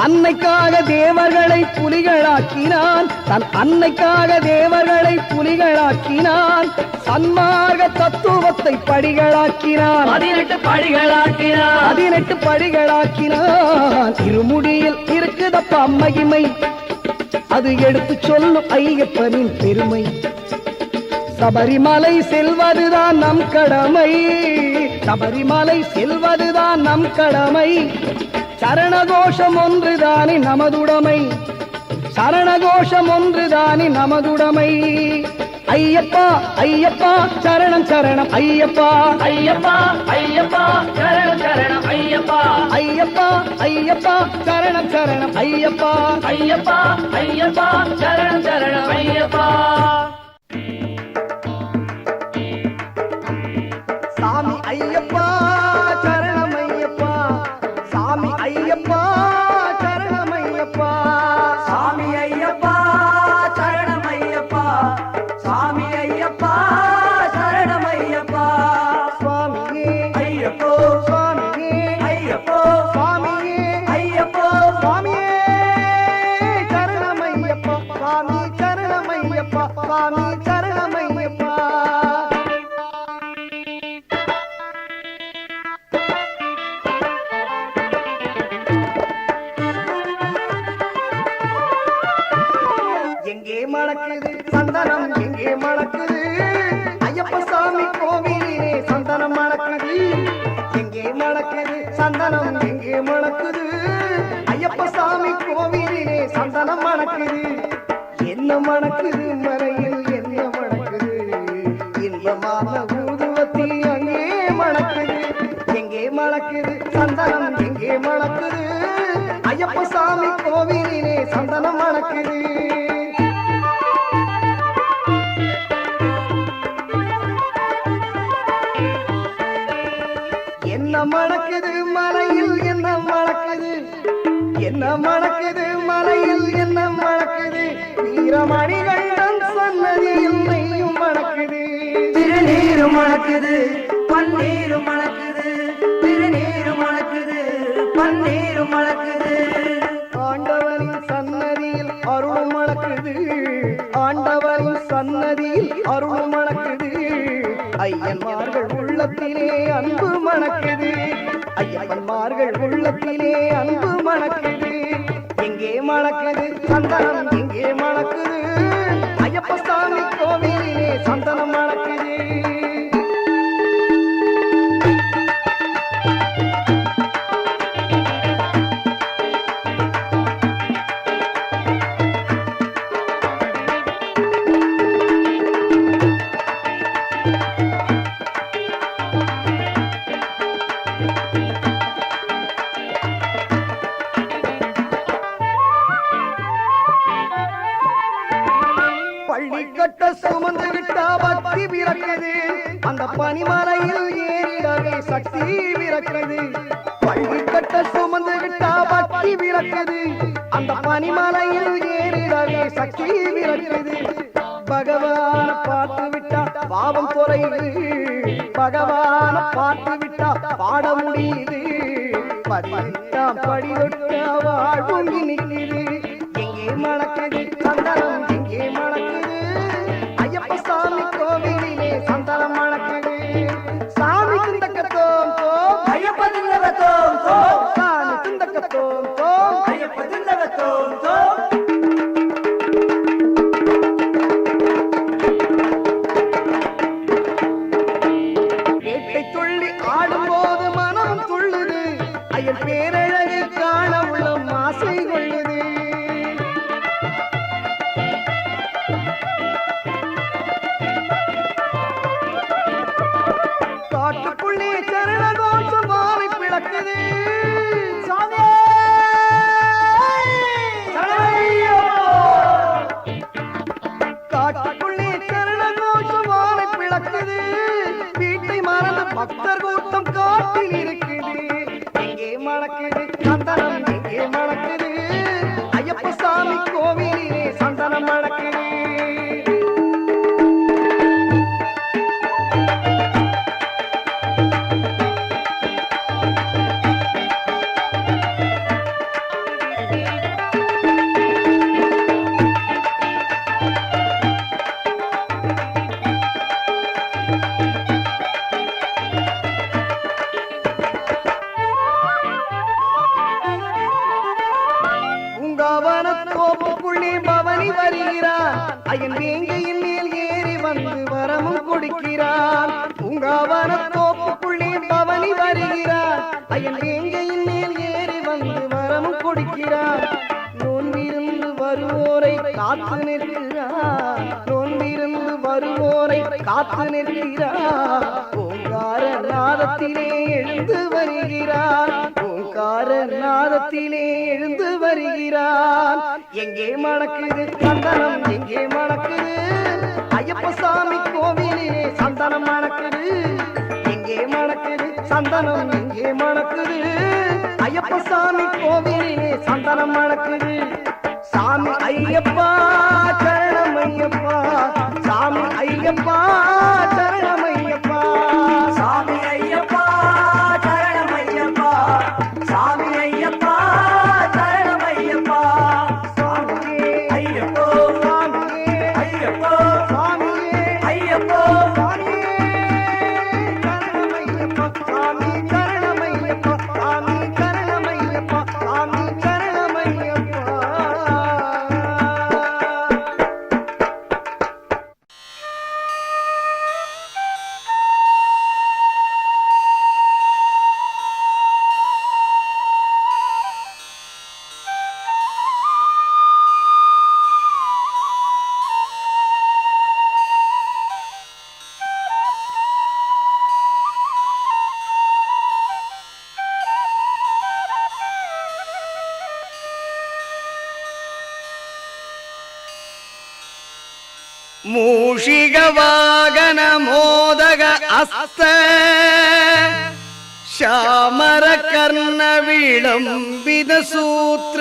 அன்னைக்காக தேவர்களை புலிகளாக்கினான், தன் அன்னைக்காக தேவர்களை புலிகளாக்கினான், சன்மார்க்க தத்துவத்தை படிகளாக்கினான், 18 படிகளாக்கினான், 18 படிகளாக்கினான், இருமுடியில் இருக்குதப்பா மகிமை, அது எடுத்து சொல்லும் ஐயப்பனின் பெருமை. சபரிமலை செல்வதுதான் நம் கடமை, சபரிமலை செல்வதுதான் நம் கடமை. சரணகோஷம் ஒன்றுதானே நமதுடைமை, சரணகோஷம் ஒன்றுதானே நமதுடைமை. ஐயப்பா ஐயப்பா சரணம் சரணம் ஐயப்பா, ஐயப்பா ஐயப்பா சரணம் சரணம் ஐயப்பா, ஐயப்பா ஐயப்பா சரணம் சரணம் ஐயப்பா, ஐயப்பா ஐயப்பா சரணம் சரணம் ஐயப்பா. சாமி ஐயப்பா சரணம் ஐயப்பா, சாமி ஐயப்பா சரணம் ஐயப்பா, சாமி ஐயப்பா சரணம் ஐயப்பா, சாமி ஐயப்பா சரணம் ஐயப்பா, சுவாமியே ஐயப்போ சுவாமியே ஐயப்போ சுவாமியே ஐயப்போ சுவாமியே சரணம் ஐயப்பா, சுவாமி சரணம் ஐயப்பா, சுவாமி சரணம் ஐயப்பா. எங்கே மணக்குது சந்தனம், எங்கே மணக்குது ஐயப்ப சாமி கோவிலிலே சந்தனம் மணக்குது. எங்கே மணக்குது சந்தனம், எங்கே மணக்குது ஐயப்ப சாமி கோவிலிலே சந்தனம் மணக்குது. என்ன மணக்குது மலையில் என்ன மணக்குது, இன்பமான ஊதுவத்தி அங்கே மணக்குது. எங்கே மணக்குது சந்தனம், எங்கே மணக்குது ஐயப்ப சாமி கோவிலிலே சந்தனம் மணக்குது. என்ன மணக்குது மலையில் என்ன மணக்குது, என்ன மணக்குது மலையில் என்ன மணக்குது, வீரமணிகண்டன் சன்னதியில் நெய்யும் மணக்குது. திருநீரு மணக்குது பன்னீரு மணக்குது, திருநீரு மணக்குது பன்னீரு மணக்குது. ஆண்டவரின் சன்னதியில் அருள் மணக்குது, ஆண்டவரின் சன்னதியில் அருள் மணக்குது. ஐயன்மார்கள் உள்ளத்திலே அன்பு மணக்குது, ஐயப்பன்மார்கள் உள்ளத்திலே அன்பு மணக்குது. எங்கே மணக்குது சந்தனம், எங்கே மணக்குது ஐயப்ப சாமி கோவிலிலே சந்தனம் மணக்குது. பள்ளி கட்ட சுமந்து விட்டா பக்தி பிறக்குது, அந்த பனிமலையில் ஏறிடவே சக்தி பிறக்குது. பள்ளி கட்ட சுமந்து விட்டா பக்தி பிறக்குது, அந்த பனிமலையில் ஏறிடவே சக்தி பிறக்குது. பகவான பார்த்து விட்டா பாவம் குறையுது, பகவான பார்த்து விட்டா பாட முடியுது. 18ஆம் படி தொட்டா வாழ்வும் நிற்குது. எங்கே மணக்குது சந்தனம், எங்கே மணக்குது ஐயப்ப சாமி கோவிலிலே சந்தனம் மணக்குது. சாமி துந்தக்கத்தோம் தோம் ஐயப்ப தில்லகத்தோம் தோம், சாமி துந்தக்கத்தோம் தோம் ஐயப்ப தில்லகத்தோம் தோம். வேட்டை துள்ளி ஆடும்போது மனம் துள்ளுது, ஐயன் பேரழகை காண உள்ளம் ஆசை கொள்ளுது. காட்டுக்குள்ளே சரண கோஷம் மாறி பிளக்குது. சாமி காட்டுக்குள்ளே சரண கோஷம் மாறி பிளக்குது. வீட்டை மறந்து பக்தர் கூட்டம் காட்டில் இருக்குது. எங்கே மணக்குது சந்தனம், எங்கே மணக்குது ஐயப்ப சாமி கோவிலிலே சந்தனம் மணக்குது. அயன் வேங்கையின் மேல் ஏறி வந்து வரமும் கொடுக்கிறான் பூங்காவன தோப்புக்குள்ளே பவனி வருகிறான் அயன் வேங்கையின் மேல் ஏறி வந்து வரமும் கொடுக்கிறான் நோன்பிருந்து வருவோரை காத்து நிற்கிறான் நோன்பிருந்து வருவோரை காத்து நிற்கிறான் ஓங்கார நாதத்திலே எழுந்து வருகிறான் ஓங்கார நாதத்திலே எழுந்து வருகிறான் எங்கே மணக்குது சந்தனம் எங்கே மணக்குது ஐயப்ப சாமி கோவிலிலே சந்தனம் மணக்குது எங்கே மணக்குது சந்தனம் எங்கே மணக்குது ஐயப்ப சாமி கோவிலிலே சந்தனம் மணக்குது சாமி ஐயப்பா சரணம் ஐயப்பா சாமி ஐயப்பா சரணம் ஐயப்பா சாமி ஐயப்பா சரணம் ஐயப்பா சாமி ஐயப்பா சரணம் ஐயப்பா சாமியே ஐயப்போ சாமியே ஐயப்போ சாமியே ஐயப்போ சாமியே சரணமையப்பா சாமி சரணமையப்பா சாமி சரணமையப்பா சாமி சரணமையப்பா மூஷிக வாகன மோதக அஸ்த ಶ್ಯಾಮರ ಕರ್ಣ ವಿಳಂಬಿದ ಸೂತ್ರ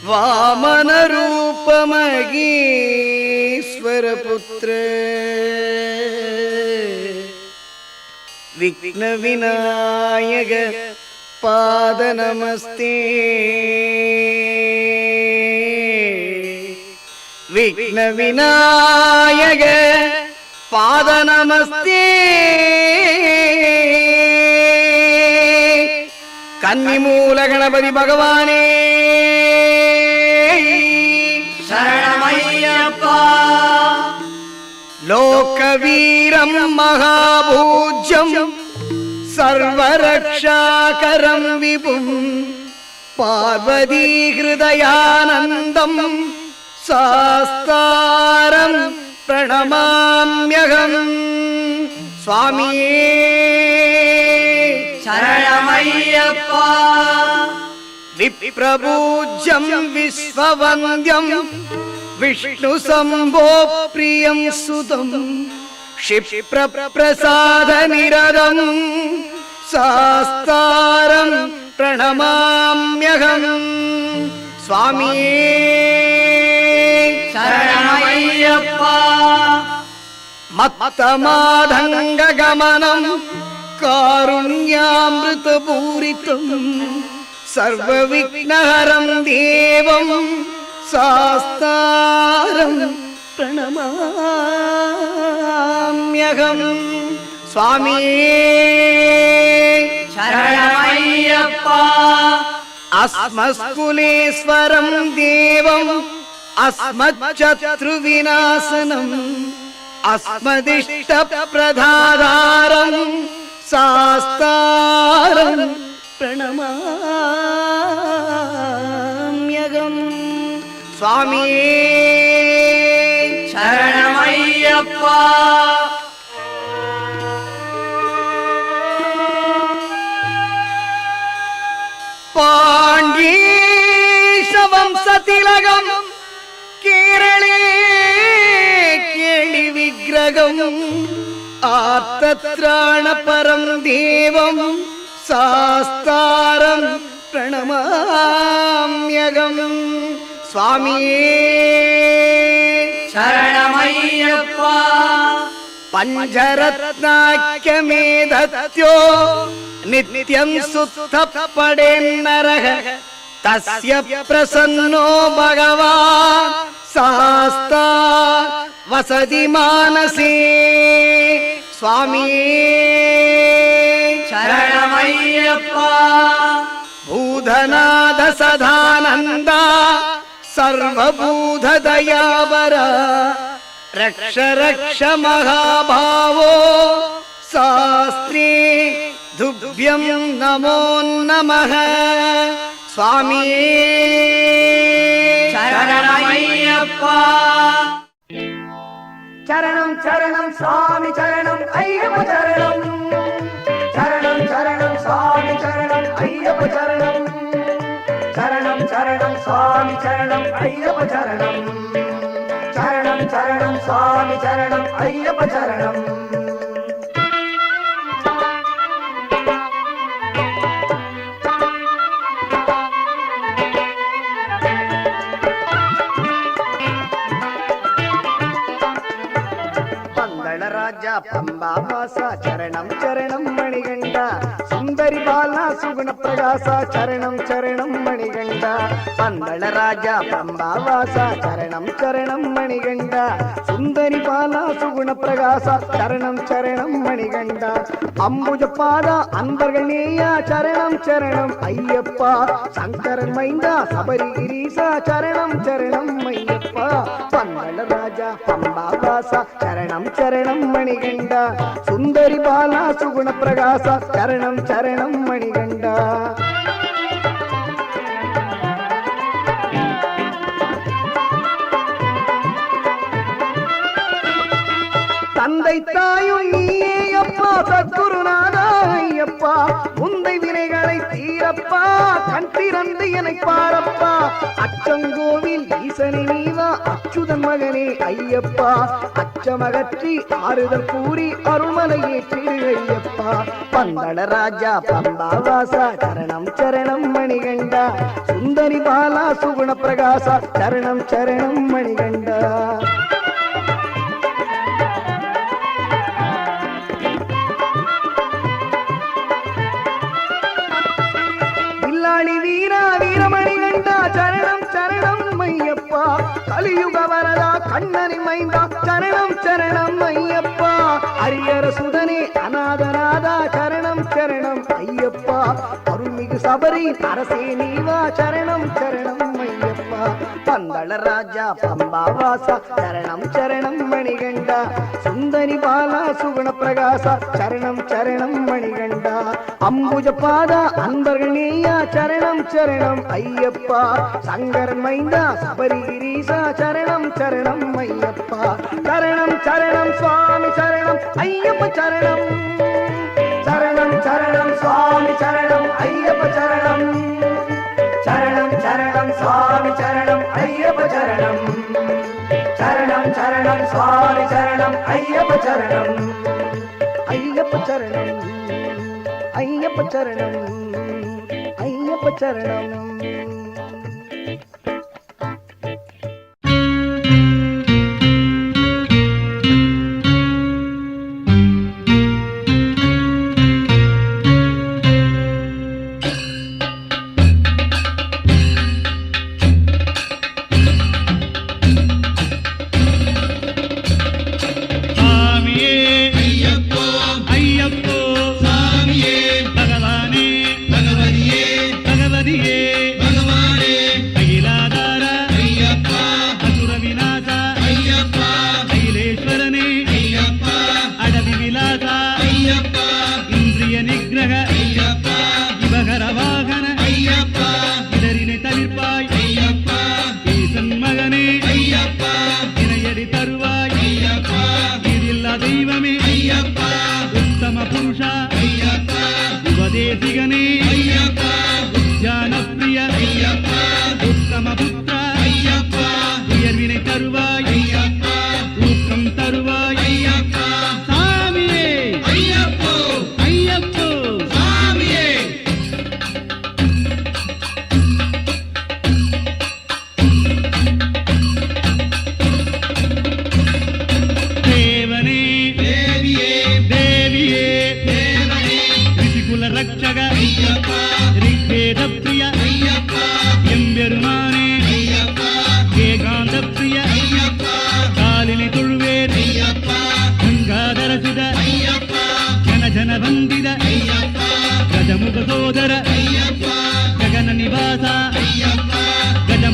ವಾಮನ ರೂಪ ಮಗೇಶ್ವರ ಪುತ್ರ ವಿಘ್ನ ವಿನಾಯಕ ಪಾದ ನಮಸ್ತೆ ವಿಘ್ನ ವಿನಾಯಕ ಪಾದ ನಮಸ್ತೆ ಕನ್ನಿಮೂಲ ಗಣಪತಿ ಭಗವಾನೇ ಶರಣಮಯ್ಯಪ್ಪ ಲೋಕವೀರಂ ಮಹಾಭೂಜ್ಯಂ ಸರ್ವರಕ್ಷಾಕರಂ ವಿಭುಂ ಪಾರ್ವತೀ ಹೃದಯಾನಂದಂ ಶಾಸ್ತಾರಂ ಪ್ರಣಮಾಮ್ಯಹಂ ಸ್ವಾಮಿಯೇ ಶರಣಮಯ್ಯಪ್ಪ ವಿಪ್ರಪೂಜ್ಯಂ ವಿಶ್ವವಂದ್ಯಂ ವಿಷ್ಣು ಸಂಭೋ ಪ್ರಿಯಂ ಸುತಂ ಕ್ಷಿಪ್ರ ಪ್ರಸಾದ ನಿರದಂ ಶಾಸ್ತಾರಂ ಪ್ರಣಮಾಮ್ಯಹಂ ಸ್ವಾಮಿಯೇ ಶರಣಮಯ್ಯಪ್ಪ ಮತ್ತ ಮಾಧಂಗ ಗಮನಂ ಕಾರುಣ್ಯಾಮೃತ ಪೂರಿತಂ ಸರ್ವ ವಿಘ್ನಹರಂ ದೇವಂ ಶಾಸ್ತಾರಂ ಪ್ರಣಮಾಮ್ಯಹಂ ಸ್ವಾಮಿಯೇ ಶರಣಮಯ್ಯಪ್ಪ ಅಸ್ಮತ್ಕುಲೇಶ್ವರಂ ದೇವಂ ಅಸ್ಮಚ್ಚತ್ರುವಿನಾಶನಂ ಅಸ್ಮದಿಷ್ಟ ಪ್ರಧಾಧಾರಂ ಶಾಸ್ತಾರಂ ಪ್ರಣಮಾಮ್ಯಹಂ ಸ್ವಾಮಿಯೇ ಶರಣಮಯ್ಯಪ್ಪ ಪಾಂಡೀಶ ವಂಶತಿಲಗಂ ಕೇರಳೇ ಕೇಳಿ ವಿಗ್ರಹಂ ಆರ್ತತ್ರಾಣ ಪರಂ ದೇವಂ ಶಾಸ್ತಾರಂ ಪ್ರಣಮಾಮ್ಯಹಂ ಸ್ವಾಮಿಯೇ ಶರಣಮಯ್ಯಪ್ಪ ಪಂಚರತ್ನಾಖ್ಯ ಮೇಧತ್ಯೋ ನಿತ್ಯಂ ಸುತ್ತ ಪಡೆನ್ನರಃ ತಸ್ಯ ಪ್ರಸನ್ನೋ ಭಗವಾನ್ ಶಾಸ್ತಾ ವಸತಿ ಮಾನಸೇ ಸ್ವಾಮಿಯೇ ಶರಣಮಯ್ಯಪ್ಪ ಭೂಧನಾದ ಸದಾನಂದ सर्वभूतदयावर रक्ष रक्ष महाभावो शास्त्री तुभ्यं नमो नमः स्वामी சரணமையப்பா சரணம் சரணம் சுவாமி சரணம் ஐயப்ப சரணம் சரணம் சரணம் சுவாமி சரணம் ஐயப்ப சரணம் சரணம் சரணம் சுவாமி சரணம் ஐயப்ப சரணம் சரணம் சரணம் சுவாமி சரணம் ஐயப்ப சரணம் ராஜா பம்பா வாசா சரணம் சரணம் மணிகண்டா சுந்தரி பாலா சுகுண பிரகாசா சரணம் சரணம் மணிகண்டா பந்தள ராஜா பம்பா வாசா சரணம் சரணம் மணிகண்டா சுந்தரி பாலா சுகுண பிரகாசா சரணம் சரணம் மணிகண்டா அம்புஜ பாதா அன்பர்கள் நேயா சரணம் சரணம் ஐயப்பா சங்கரன் மைந்தா சபரிகிரீசா சரணம் சரணம் ஐயப்பா பந்தள ராஜா பம்பா வாசா சரணம் சரணம் மணிகண்டா சுந்தரி பாலா சுகுண பிரகாச சரணம் சரணம் மணிகண்டா தந்தை தாயும் நீயே அப்பா சத்குருநாதா ஐயப்பா முந்தை வினைகளை தீரப்பா கண் திறந்து என்னை பாரப்பா அச்சங்கோவில் ஈசனை நீவா அச்சுதன் மகனே ஐயப்பா அச்சமகற்றி ஆறுதல் கூறி அருள்மலை ஏற்றிடு ஐயப்பா பந்தள ராஜா பம்பா வாசா சரணம் சரணம் மணிகண்டா சுந்தரி பாலா சுகுண பிரகாசா சரணம் சரணம் மணிகண்டா வீரா வீரமணிகண்டா சரணம் சரணம் ஐயப்பா கலியுக வரதா கண்ணனை மைந்தா சரணம் சரணம் ஐயப்பா அரியர சுதனே அநாதநாதா சரணம் சரணம் ஐயப்பா அருள்மிகு சபரி அரசே நீவா சரணம் சரணம் ஐயப்பா பந்தள ராஜா பம்பா வாசா சரணம் சரணம் மணிகண்டா சுந்தரி பாலா சுகுண பிரகாசா சரணம் சரணம் மணிகண்டா அம்புஜ பாதா அன்பர்கள் நேயா சரணம் சரணம் ஐயப்பா சங்கரன் மைந்தா சபரிகிரீசா சரணம் சரணம் ஐயப்பா சரணம் சரணம் சுவாமி சரணம் ஐயப்ப சரணம் சரணம் சரணம் சுவாமி சரணம் ஐயப்ப சரணம் சரணம் சரணம் சுவாமி சரணம் ஐயப்ப சரணம் சரணம் சரணம் சுவாமி சரணம் ஐயப்ப சரணம் ஐயப்ப சரணம் ஐயப்ப சரணம் ஐயப்ப சரணம்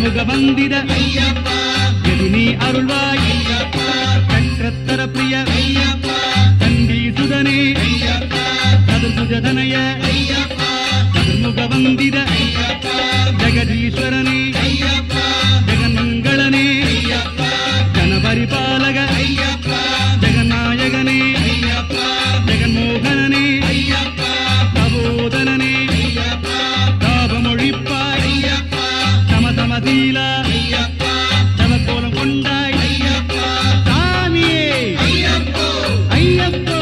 கஜமுக வந்தித எது நீ அருள்வாய் சக்கரத்தர பிரிய தண்டி சுதனே சதுர்புஜதனய சதுர்முக வந்தித ஜெகதீஸ்வரனே ஜெகன்மங்களனே ஜனபரிபாலக ஜெகநாயகனே ஜெகன்மோகனனே தபோதனனே தாபமொழிப்பாய் சமதமதீலா தவக்கோலம் கொண்டாய் சாமியே ஐயப்போ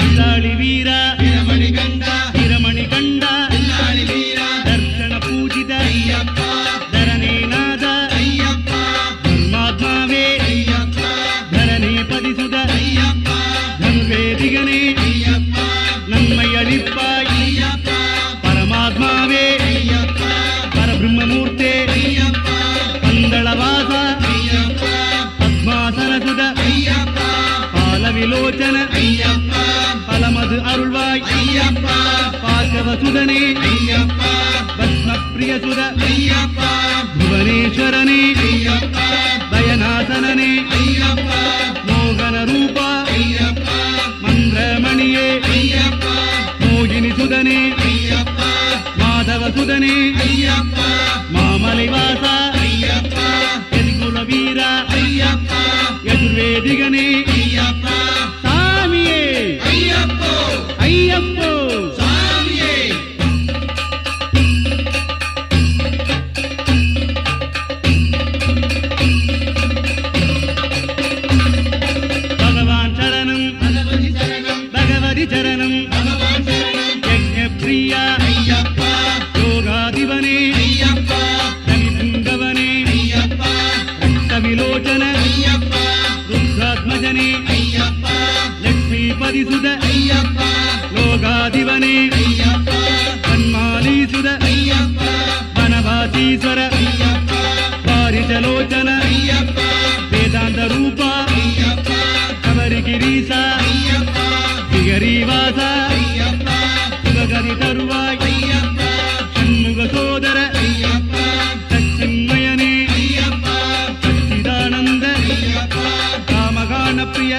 வில்லாளி வீரா வீரமணி கண்டா தர்ஷன பூஜித தரணே நாத தர்மாத்மாவே தரணே பதிசுத தனுவேதிகனே நன்மை அளிப்பாய் பரமாத்மாவே பரபிரம்மமூர்த்தே பந்தளவாச பத்மாசனசுத பாலவிலோச்சன பலமது அருள்வாய் பார்க்கவசுதனே பத்மப்பிரியசுத புவனேஸ்வரனே தயநாசனனே மோகன ரூபா மந்திரமணியே மோகினி சுதனே மாதவ சுதனே மாமலைவாசா எதிகுல வீரா எதிர்வேதிகனே சாமியே ஐயப்போ பகவான் சரணம் பகவதி சரணம் யஜ்ஞப்ரியா யோகாதிபனே தனிபுங்கவனே ரக்தவிலோச்சன ருத்ராத்மஜனே லக்ஷ்மீபதிசுத லோகாதிபனே தன்மாலீசுத வனவாசீஸ்வர பாரிஜலோச்சன வேதாந்த ரூபா கவரிகிரீசா சிகரீவாச சிவகரி தருவாய் சண்முக சோதர சச்சின்மயனே சச்சிதானந்த காமகான பிரிய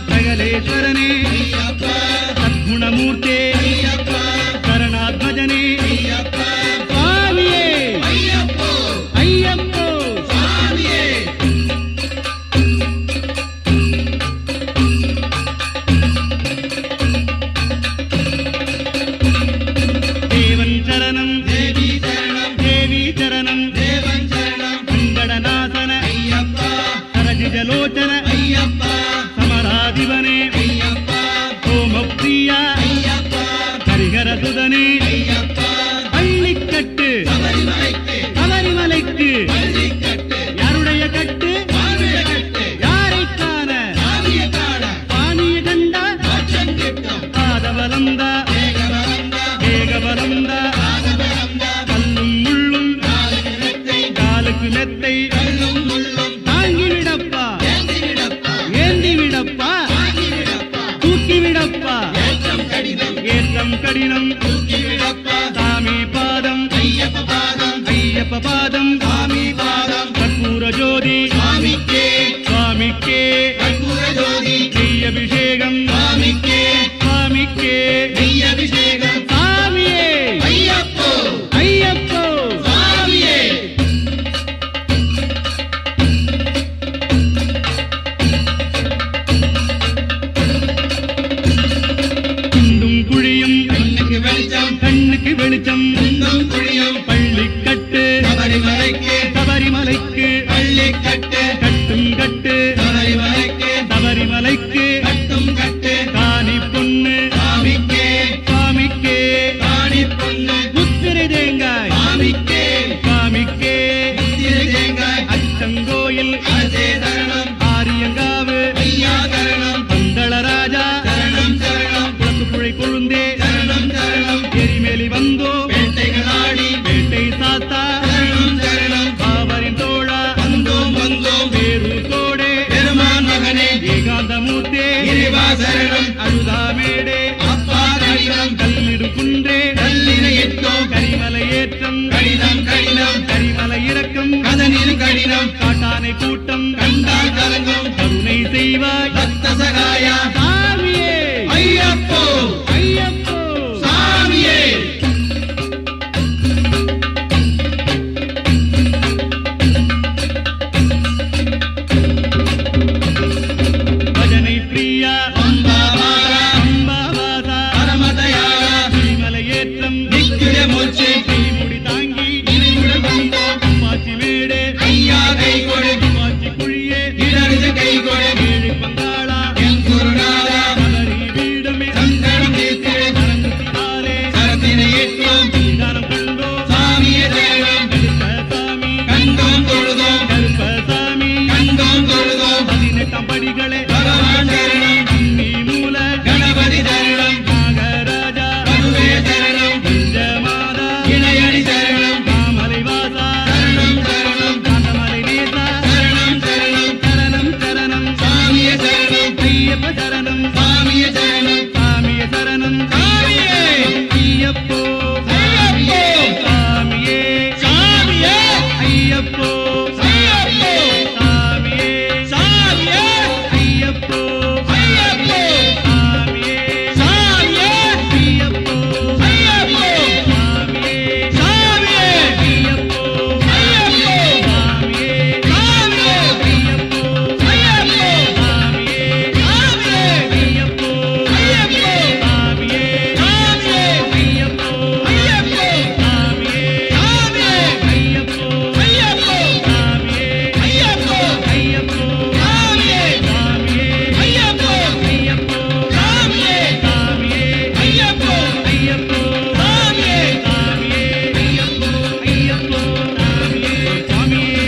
சகலேஸ்வரனே சத்குணமூர்த்தே சரணாத்மஜனே சுவாமியே ஐயப்போ தேவன் சரணம் தேவி சரணம் மங்களநாசன சரஜிஜலோச்சன சமராதிபனே ஓமப்பிரியா ஹரிஹரசுதனே பள்ளிக்கட்டு சபரிமலைக்கு யாருடைய கட்டு யாரை காண பானிய கண்டா பாதவலந்தா ஏகபலந்தா கல்லும் முள்ளும் காலுக்கு மெத்தை தாங்கி விடப்பா ஏந்தி விடப்பா தூக்கி விடப்பா ஏற்றம் கடினம் சாமி பாதம் ஐயப்ப பாதம் கற்பூர ஜோதி சுவாமிக்கே நெய் அபிஷேகம் சுவாமிக்கே சாமியே ஐயப்போ குண்டும் குழியும் கண்ணுக்கு வெளிச்சம் பள்ளிக்கட்டு சபரிமலைக்கு கட்டும் கட்டு சபரிமலைக்கு காணி பொண்ணு சுவாமிக்கே முத்திரை தேங்காய் சுவாமிக்கே அச்சங்கோயில் ஆரியங்காவு பந்தளராஜா குளத்துப்புழை கொழுந்தே எரிமேலி வந்தோ வேட்டை சாத்தா பாவரின் தோழா யானை கூட்டம் கண்டால் கலங்கும் கருணை செய்வாய் பக்த சகாயா சாமியே ஐயப்போ ஐயப்போ சாமியே பஜனை பிரியா அம்பாவாரா அம்பாவாசா பரமதயாளா ஸ்ரீமலையேற்றம் நித்திய மூச்சு முடி தாங்கி இனிமுடன் வந்தோம் அம்மாச்சி மேடு ஐயா கை கொடு அம்மாச்சி குழியே இடறித கை கொடு ஏழு பங்காளா என் குருநாதா மகரி வீடமே சங்கடம் தீர்த்து சரங்குத்தினாலே சரத்தினை ஏற்றோம் நிதானம் கண்டோம் சாமியே தேவம் கருப்பசாமி கண்டோம் தொழுதோம் கருப்பசாமி கண்டோம் தொழுதோம் 18 படிகளே பகவான் சரணம் அன்னி மூல கணபதி சரணம் நாகராஜா பதுவே சரணம் பஞ்சமாதா இணையடி சரணம் காமலை வாசா சரணம் சரணம் காந்தமலை நேசா சரணம் சரணம் சரணம் சரணம் சாமியே சரணம் ஐயப்ப சரணம் சாமியே சரணம் சாமியே சரணம் சாமியே ஐயப்போ ஐயப்போ சாமியே சாமியே ஐயப்போ ஐயப்போ சாமியே சாமியே ஐயப்போ ஐயப்போ சாமியே சாமியே ஐயப்போ ஐயப்போ சாமியே சாமியே ஐயப்போ ஐயப்போ சாமியே சாமியே ஐயப்போ ஐயப்போ சாமியே சாமியே ஐயப்போ ஐயப்போ சாமியே சாமியே ஐயப்போ ஐயப்போ சாமியே சாமியே ஐயப்போ ஐயப்போ சாமியே ஐயப்போ ஐயப்போ சாமியே சாமியே ஐயப்போ ஐயப்போ சாமியே சாமியே ஐயப்போ ஐயப்போ சாமியே சாமியே ஐயப்போ ஐயப்போ சாமியே சாமியே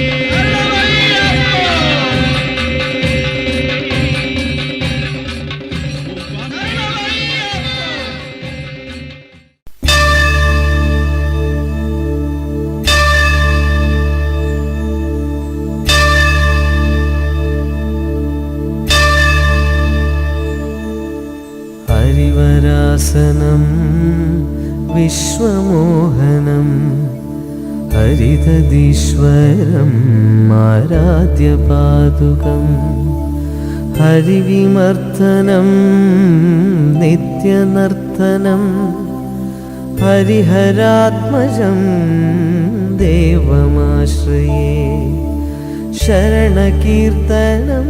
हरिवरासनं विश्वमोहनं हरिदधीश्वरम् आराध्यपादुकं हरिविमर्दनं नित्यनर्तनं हरिहरात्मजं देवमाश्रये शरणकीर्तनं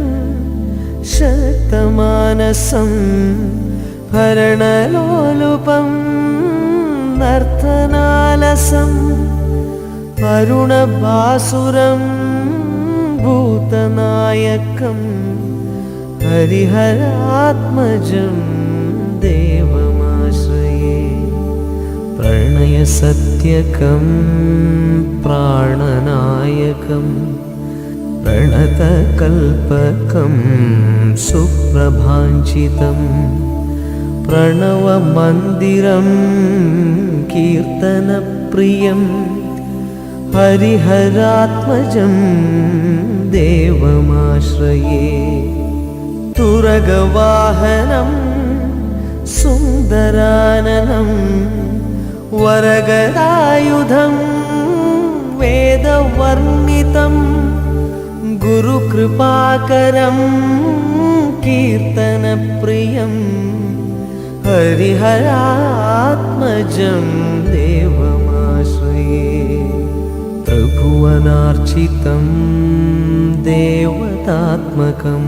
शक्तमानसं भरणलोलुपं नर्तनालसं अरुणभासुरं भूतनायकं हरिहरात्मजं देवमाश्रये प्रणयसत्यकं प्राणनायकं प्रणतकल्पकं सुप्रभाञ्चितं प्रणवमन्दिरं कीर्तनप्रियं हरिहरात्मजं देवमाश्रये तुरगवाहनं सुन्दराननं वरगदायुधं वेदवर्णितं गुरुकृपाकरं कीर्तनप्रियं हरिहरात्मजं देवमाश्रये त्रिभुवनार्चितं देवतात्मकं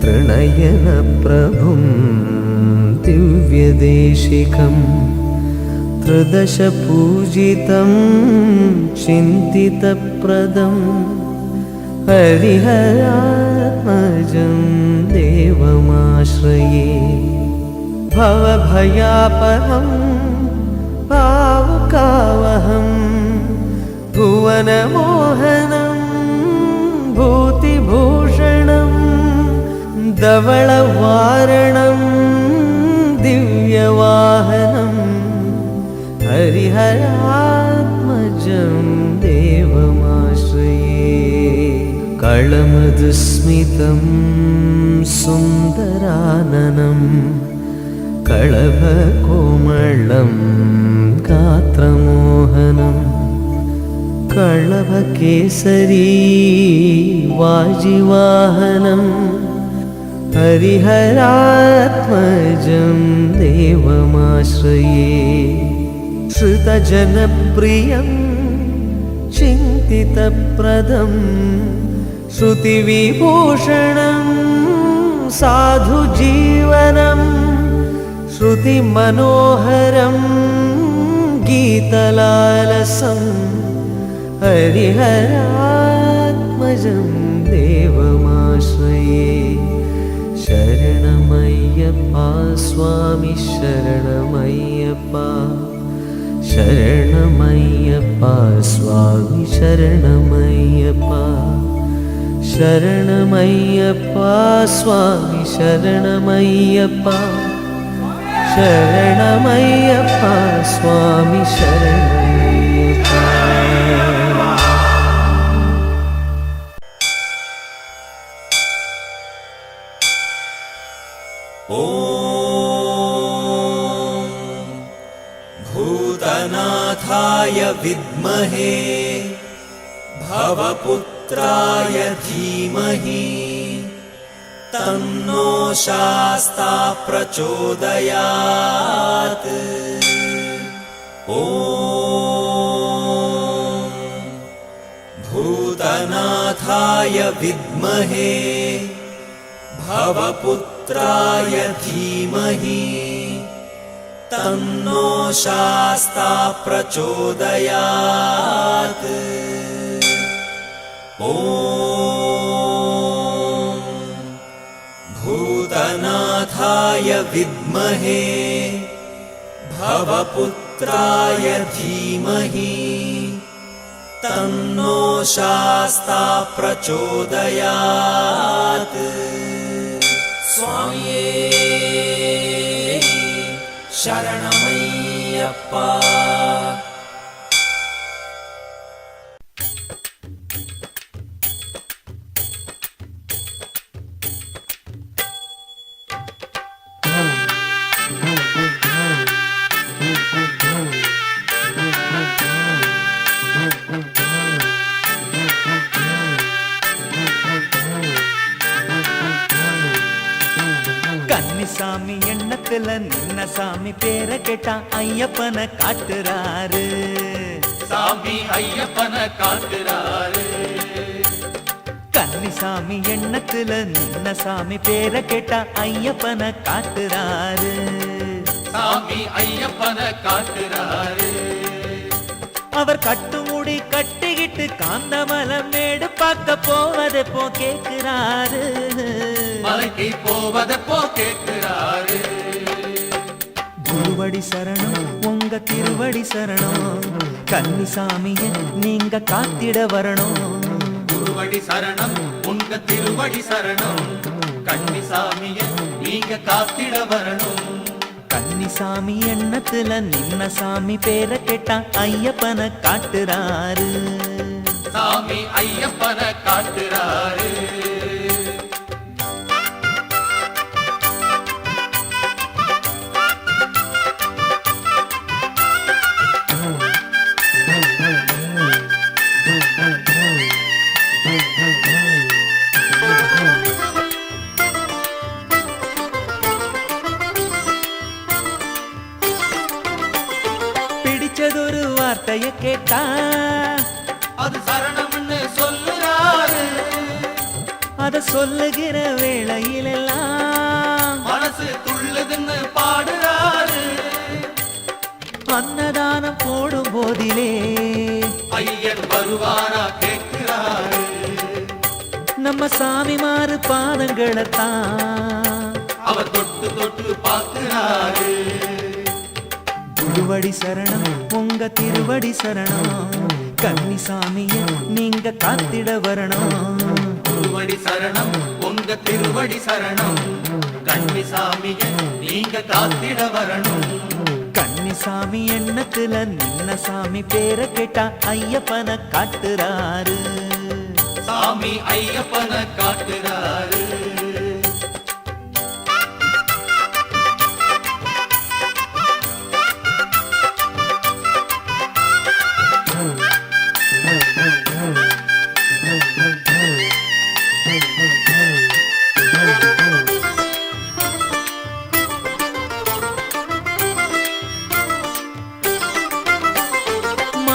त्रिनयनप्रभुं दिव्यदेशिकं त्रिदशपूजितं चिन्तितप्रदं हरिहरात्मजं देवमाश्रये भवभयापहं भावुकावहं भुवनमोहनं भूतिभूषणं धवलवारणं दिव्यवाहनं हरिहरात्मजं देवमाश्रये कळमधुस्मितं सुन्दराननं कळभकोमलं गात्रमोहनं कळ प्रणवकेसरी वाजिवाहनं हरिहरात्मजं देवमाश्रये श्रुतजनप्रियं चिन्तितप्रदं श्रुतिविभूषणं साधुजीवनं श्रुतिमनोहरं गीतलालसं हरिहरात्मजं देवमाश्रये शरणमय्यप्पा स्वामी शरणमय्यप्पा शरणमय्यप्पा स्वामी शरणमय्यप्पा शरणमय्यप्पा स्वामी शरणमय्यप्पा शरणमय्यप्पा स्वामी शरणमय्यप्पा भूतनाथाय विद्महे भवपुत्राय धीमहि तन्नो शास्ता प्रचोदयात् ॐ भूतनाथाय विद्महे भवपुत्राय धीमहि तन्नो शास्ता प्रचोदयात् ॐ भूतनाथाय विद्महे भवपुत्राय धीमहि तन्नो शास्ता प्रचोदयात् स्वामिये शरणमय्यप्पा கன்னிசாமி எண்ணத்துல நின்ன சாமி பேரை கேட்டா ஐயப்பன காட்டுறாரு சாமி ஐயப்பன காட்டுறாரு கன்னிசாமி எண்ணத்துல நின்ன சாமி பேரை கேட்டா ஐயப்பன காட்டுறாரு சாமி ஐயப்பன காட்டுறாரு அவர் கட்டுமுடி கட்டிக்கிட்டு காந்தமலம் மேடு பார்க்க போவதை போ கேக்குறாரு மலைக்கு போவதப்போ கேட்கிறாரு குருவடி சரணம் உங்க திருவடி சரணம் கன்னிசாமிய நீங்க காத்திட வரணும் குருவடி சரணம் உங்க திருவடி சரணம் கன்னிசாமிய நீங்க காத்திட வரணும் கன்னிசாமி எண்ணத்துல நின்ன சாமி பேரை கேட்டா ஐயப்பன காட்டுறாரு சாமி ஐயப்பன காட்டுறாரு பிடிச்சதொரு வார்த்தைய கேட்டா அது சரணம்னு சொல்லுறாரு அத சொல்லுகிற வேளையிலெல்லாம் மனசு துள்ளுதுன்னு பாடுறாரு அன்னதானம் போடும் போதிலே ஐயன் வருவாரா கேட்கிறாரு நம்ம சாமிமாறு பாதங்களைத்தான் அவர் தொட்டு தொட்டு பார்க்கிறாரு குருவடி சரணம் உங்க திருவடி சரணம் கன்னிசாமிய நீங்க காத்திட வரணும் குருவடி சரணம் உங்க திருவடி சரணம் கன்னிசாமிய நீங்க காத்திட வரணும் கன்னிசாமி எண்ணத்துல நின்ன சாமி பேரை கேட்டா ஐயப்பன காட்டுறாரு சாமி ஐயப்பன காட்டுறாரு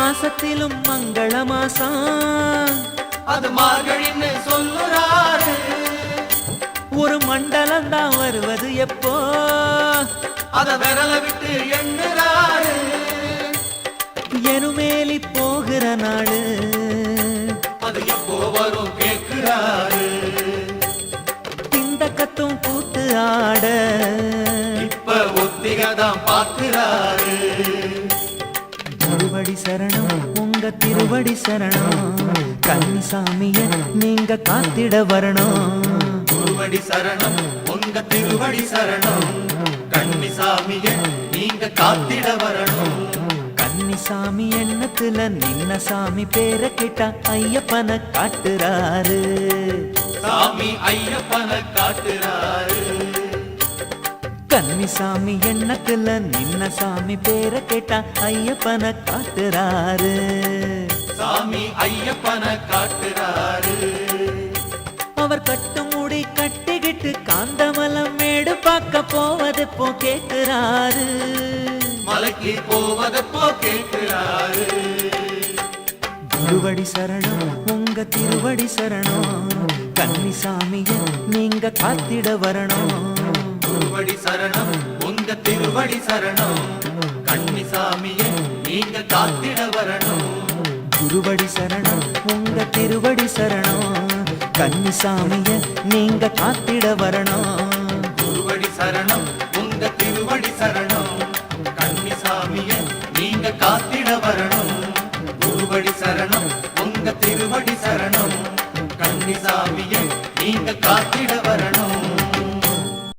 மாசத்திலும் மங்கள மாசம் அது மார்கழின்னு சொல்லுறாரு. ஒரு மண்டலம் தான் வருவது எப்போ அத விரல விட்டு எண்ணுறாரு. எனுமேலி போகிற நாடு அது எப்போ வரும் கேட்கிறாரு. இந்த கத்தும் கூத்து ஆட இப்ப ஒத்திகதான் பாக்குறாரு. திருவடி சரணம் உங்க திருவடி சரணம் கன்னிசாமிய நீங்க காத்திட வரணும். திருவடி சரணம் உங்க திருவடி சரணம் கன்னிசாமிய நீங்க காத்திட வரணும். கன்னிசாமி எண்ணத்துல நின்ன சாமி பேரை கேட்டா ஐயப்பனை காட்டுறாரு. சாமி ஐயப்பனை காட்டுறாரு. கன்னிசாமி எண்ணத்துல நின்ன சாமி பேரை கேட்டா ஐயப்பனை காட்டுறாரு. சாமி ஐயப்பனை காட்டுறாரு. அவர் கட்டு முடி கட்டிக்கிட்டு காந்தமலம் மேடு பார்க்க போவது போ கேட்கிறாரு. மலைக்கு போவதப்போ கேட்கிறாரு. திருவடி சரணம் உங்க திருவடி சரணம் கன்னிசாமிய நீங்க காத்திட வரணும். திருவடி சரணம் உங்க திருவடி சரணம் கன்னிசாமிய நீங்க காத்திட வரணும். திருவடி சரணம் உங்க திருவடி சரணம் கன்னிசாமிய நீங்க காத்திட வரணும். திருவடி சரணம் உங்க திருவடி சரணம் கன்னிசாமிய நீங்க காத்திட வரணும். திருவடி சரணம் உங்க திருவடி சரணம் கன்னிசாமிய நீங்க காத்திட